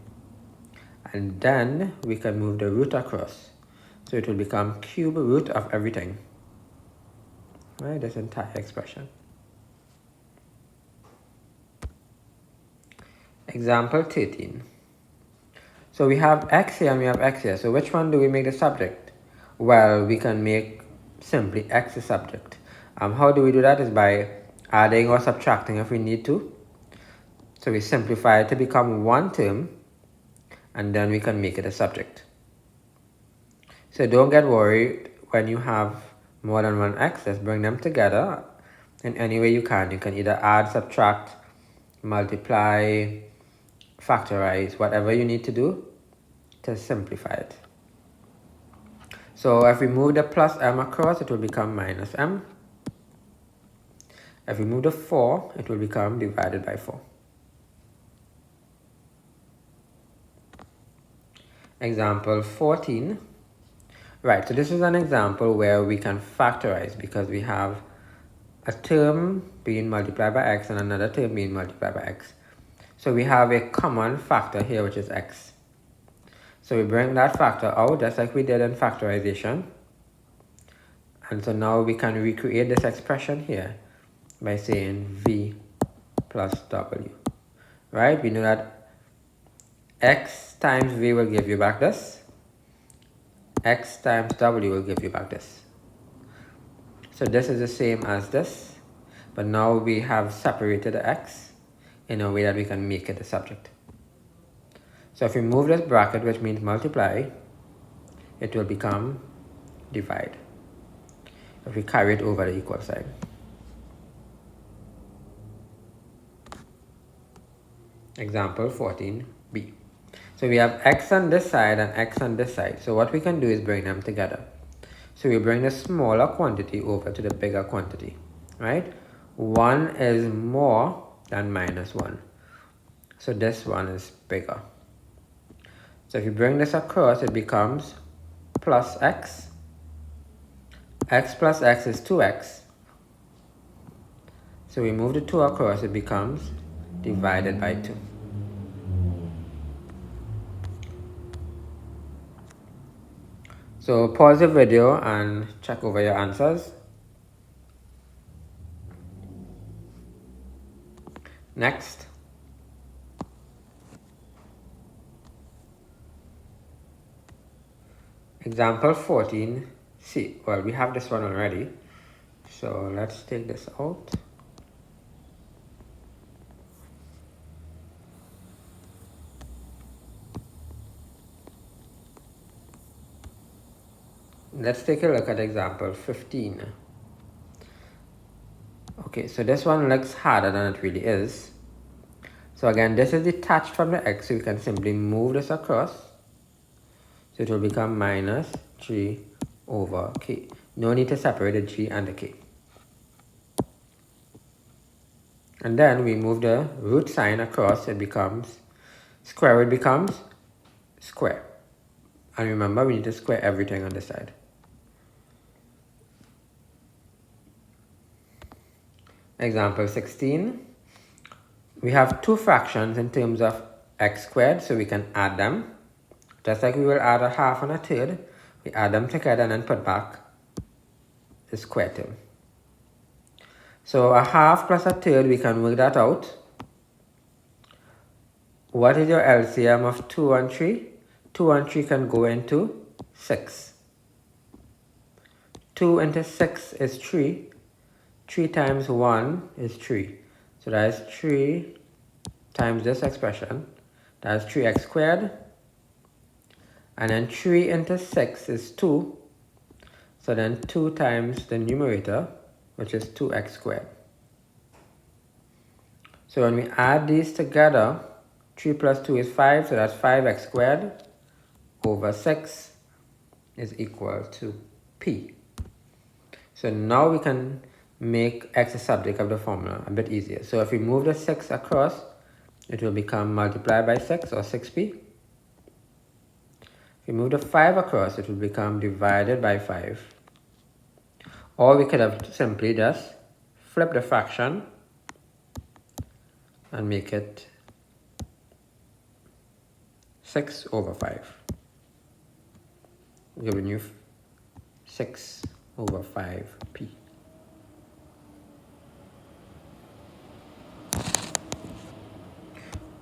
And then we can move the root across. So it will become cube root of everything. Right, this entire expression. Example 13. So we have x here and we have x here. So which one do we make the subject? Well, we can make simply x the subject. How do we do that? Is by adding or subtracting if we need to. So we simplify it to become one term, and then we can make it a subject. So don't get worried when you have more than one x. Just bring them together in any way you can. You can either add, subtract, multiply, factorize, whatever you need to do to simplify it. So if we move the plus m across, it will become minus m. If we move the 4, it will become divided by 4. Example 14. Right, so this is an example where we can factorize because we have a term being multiplied by x and another term being multiplied by x. So we have a common factor here, which is x. So we bring that factor out just like we did in factorization. And so now we can recreate this expression here by saying v plus w. Right, we know that x times v will give you back this. X times w will give you back this. So this is the same as this, but now we have separated the x in a way that we can make it a subject. So if we move this bracket, which means multiply, it will become divide if we carry it over the equal sign. Example 14b. So we have x on this side and x on this side. So what we can do is bring them together. So we bring the smaller quantity over to the bigger quantity, right? 1 is more than minus 1. So this one is bigger. So if you bring this across, it becomes plus x. X plus x is 2x. So we move the 2 across, it becomes divided by 2. So pause the video and check over your answers. Next. Example 14c. Well, we have this one already. So let's take this out. Let's take a look at example 15. Okay, so this one looks harder than it really is. So again, this is detached from the x, so we can simply move this across. So it will become minus 3 over k. No need to separate the g and the k. And then we move the root sign across, it becomes square root becomes square. And remember, we need to square everything on this side. Example 16. We have two fractions in terms of x squared, so we can add them. Just like we will add a half and a third, we add them together and then put back the square term. So a half plus a third, we can work that out. What is your LCM of 2 and 3? 2 and 3 can go into 6. 2 into 6 is 3. 3 times 1 is 3. So that is 3 times this expression. That is 3x squared. And then 3 into 6 is 2. So then 2 times the numerator, which is 2x squared. So when we add these together, 3 plus 2 is 5, so that's 5x squared over 6. is equal to p. So now we can make x the subject of the formula a bit easier. So if we move the 6 across, it will become multiplied by 6 or 6p. If we move the 5 across, it will become divided by 5. Or we could have simply just flip the fraction and make it 6 over 5, giving you 6 over 5p.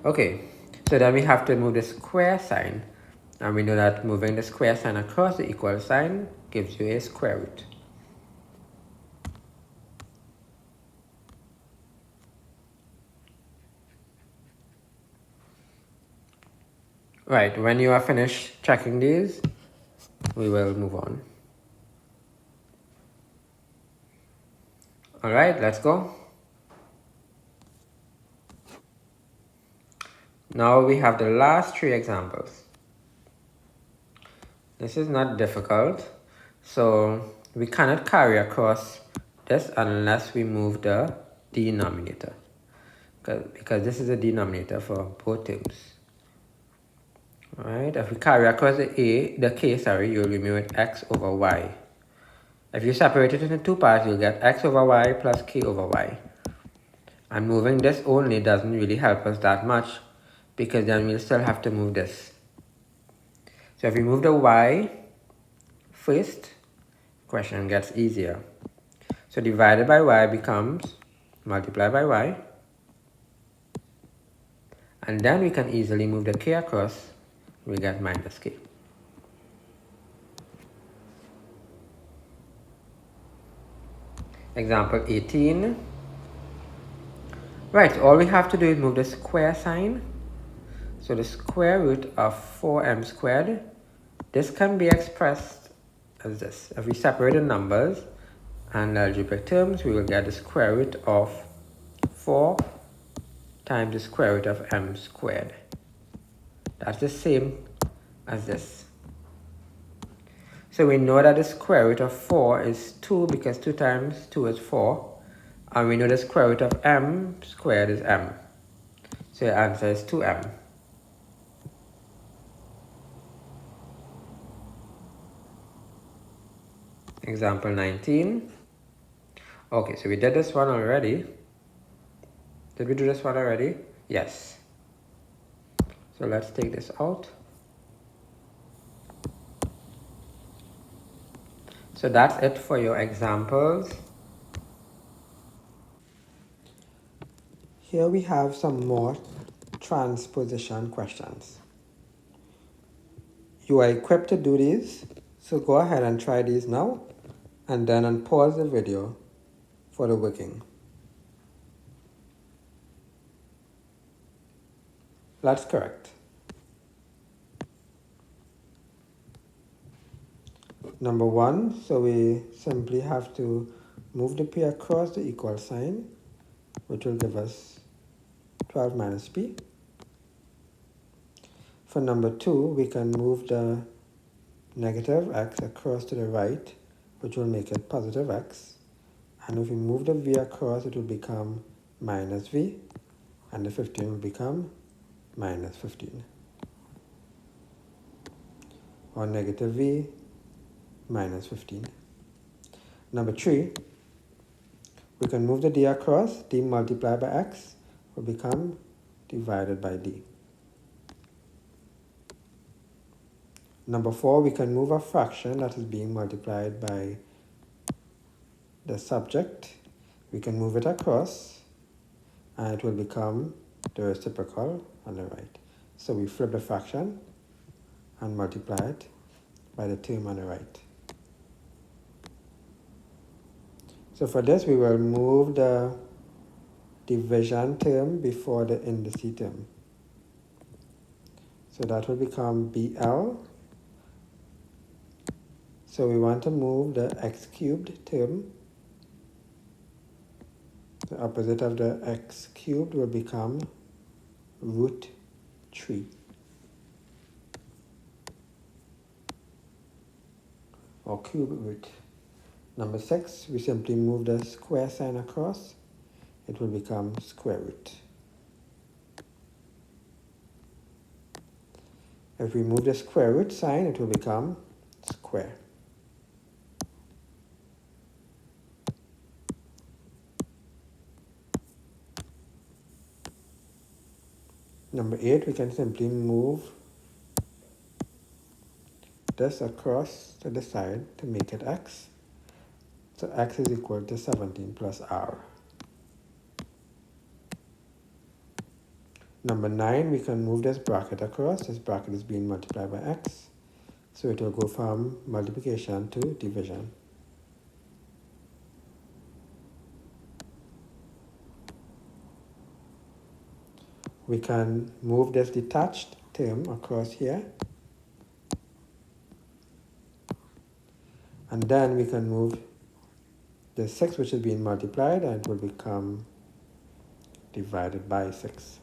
Okay, so then we have to move the square sign, and we know that moving the square sign across the equal sign gives you a square root. Right, when you are finished checking these, we will move on. Alright, let's go. Now we have the last 3 examples. This is not difficult, so we cannot carry across this unless we move the denominator, because this is a denominator for both terms. Alright, if we carry across the k, you'll remove x over y. If you separate it into 2 parts, you'll get x over y plus k over y. And moving this only doesn't really help us that much, because then we'll still have to move this. So if we move the y first, question gets easier. So divided by y becomes multiplied by y. And then we can easily move the k across, we get minus k. Example 18. Right, so all we have to do is move the square sign. So the square root of 4m squared, this can be expressed as this. If we separate the numbers and algebraic terms, we will get the square root of 4 times the square root of m squared. That's the same as this. So we know that the square root of 4 is 2, because 2 times 2 is 4. And we know the square root of m squared is m. So the answer is 2m. Example 19. Okay, so we did this one already. Did we do this one already? Yes. So let's take this out. So that's it for your examples. Here we have some more transposition questions. You are equipped to do these, so go ahead and try these now, and then unpause the video for the working. That's correct. Number 1, so we simply have to move the p across the equal sign, which will give us 12 minus p. For number 2, we can move the negative x across to the right, which will make it positive x. And if we move the v across, it will become minus v, and the 15 will become minus 15. Or negative v minus 15. Number 3, we can move the d across. D multiplied by x will become divided by d. Number 4, we can move a fraction that is being multiplied by the subject. We can move it across, and it will become the reciprocal on the right. So we flip the fraction and multiply it by the term on the right. So for this, we will move the division term before the indices term. So that will become BL. So we want to move the x cubed term. The opposite of the x cubed will become root 3. or cube root. Number 6, we simply move the square sign across. It will become square root. If we move the square root sign, it will become square. Number 8, we can simply move this across to the side to make it x. So x is equal to 17 plus r. Number 9, we can move this bracket across. This bracket is being multiplied by x. So it will go from multiplication to division. We can move this detached term across here. And then we can move the 6 which is being multiplied, and it will become divided by 6.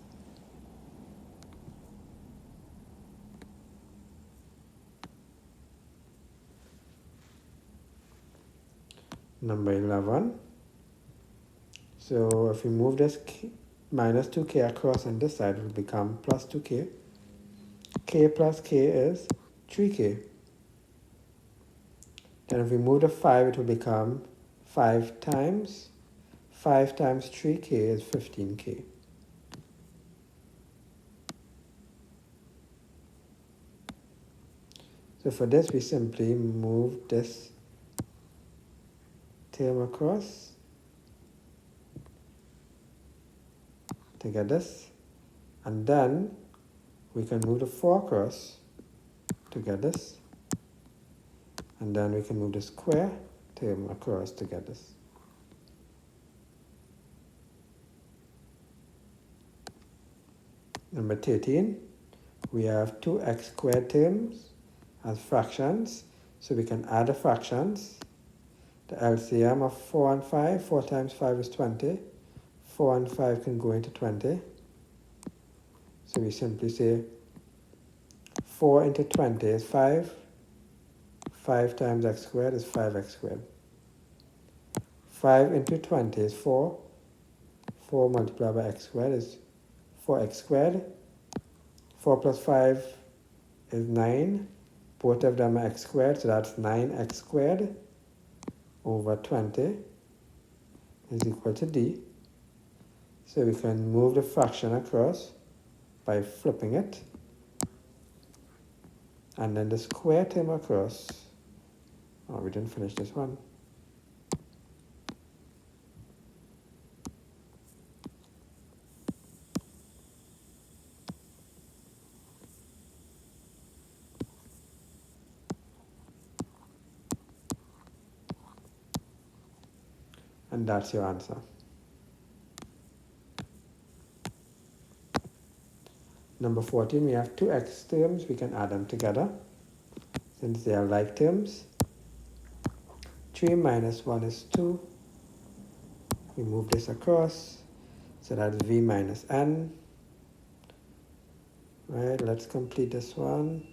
Number 11. So if we move this minus 2k across on this side, it will become plus 2k. K plus k is 3k. Then if we move the 5, it will become 5 times 3k is 15k. So for this, we simply move this term across to get this. And then we can move the 4 across to get this. And then we can move the square term across to get this. Number 13, we have 2x squared terms as fractions. So we can add the fractions. The LCM of 4 and 5, 4 times 5 is 20. 4 and 5 can go into 20. So we simply say 4 into 20 is 5. 5 times x squared is 5x squared. 5 into 20 is 4. 4 multiplied by x squared is 4x squared. 4 plus 5 is 9. Both of them are x squared, so that's 9x squared over 20 is equal to d. So we can move the fraction across by flipping it. And then the square term across. Oh, we didn't finish this one. And that's your answer. Number 14, we have 2x terms. We can add them together since they are like terms. 3 minus 1 is 2. We move this across. So that's v minus n. Right, let's complete this one.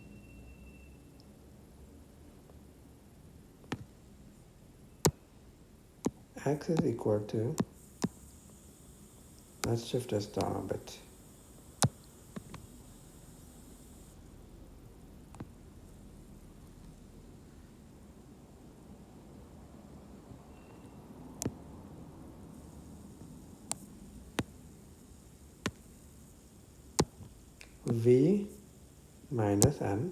X is equal to, let's shift this down a bit. V minus n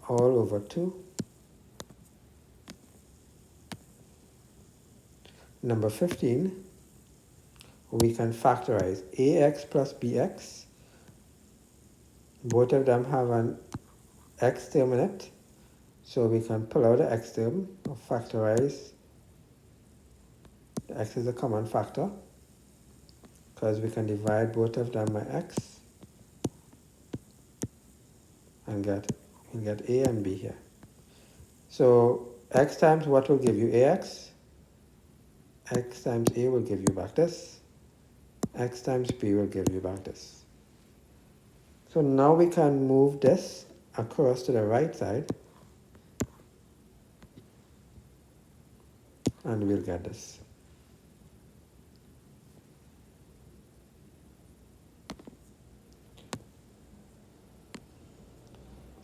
all over 2. Number 15, we can factorize ax plus bx. Both of them have an x term in it. So we can pull out the x term or factorize. The x is a common factor because we can divide both of them by x and get a and b here. So x times what will give you ax? X times a will give you back this. X times b will give you back this. So now we can move this across to the right side, and we'll get this.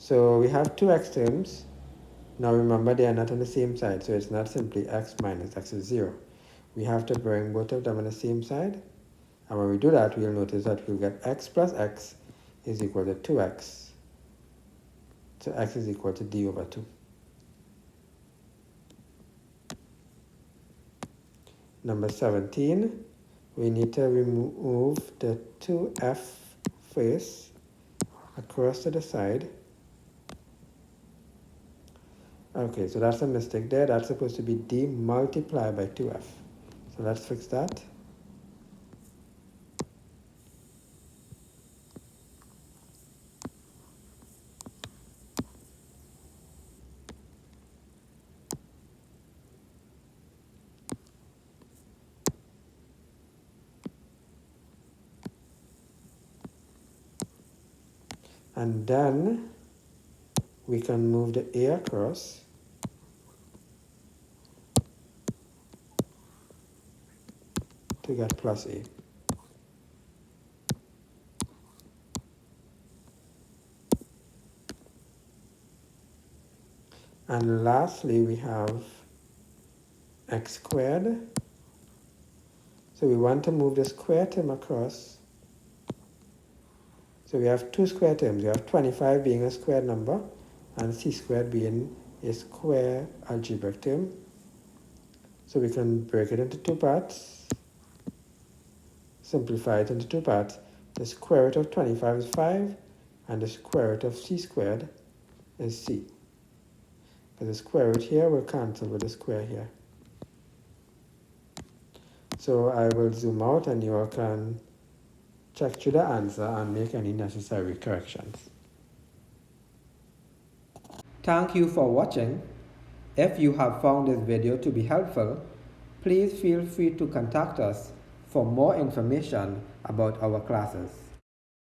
So we have two x terms. Now remember, they are not on the same side, so it's not simply x minus x is 0. We have to bring both of them on the same side. And when we do that, we'll notice that we'll get x plus x is equal to 2x. So x is equal to d over 2. Number 17, we need to remove the 2f first across to the side. Okay, so that's a mistake there. That's supposed to be d multiplied by 2f. So let's fix that. And then we can move the a across. To get plus a. And lastly, we have x squared. So we want to move the square term across. So we have two square terms. We have 25 being a square number and c squared being a square algebraic term. So we can break it into two parts, simplify it into two parts. The square root of 25 is 5, and the square root of c squared is c. Because the square root here will cancel with the square here. So I will zoom out and you all can check through the answer and make any necessary corrections. Thank you for watching. If you have found this video to be helpful, please feel free to contact us for more information about our classes.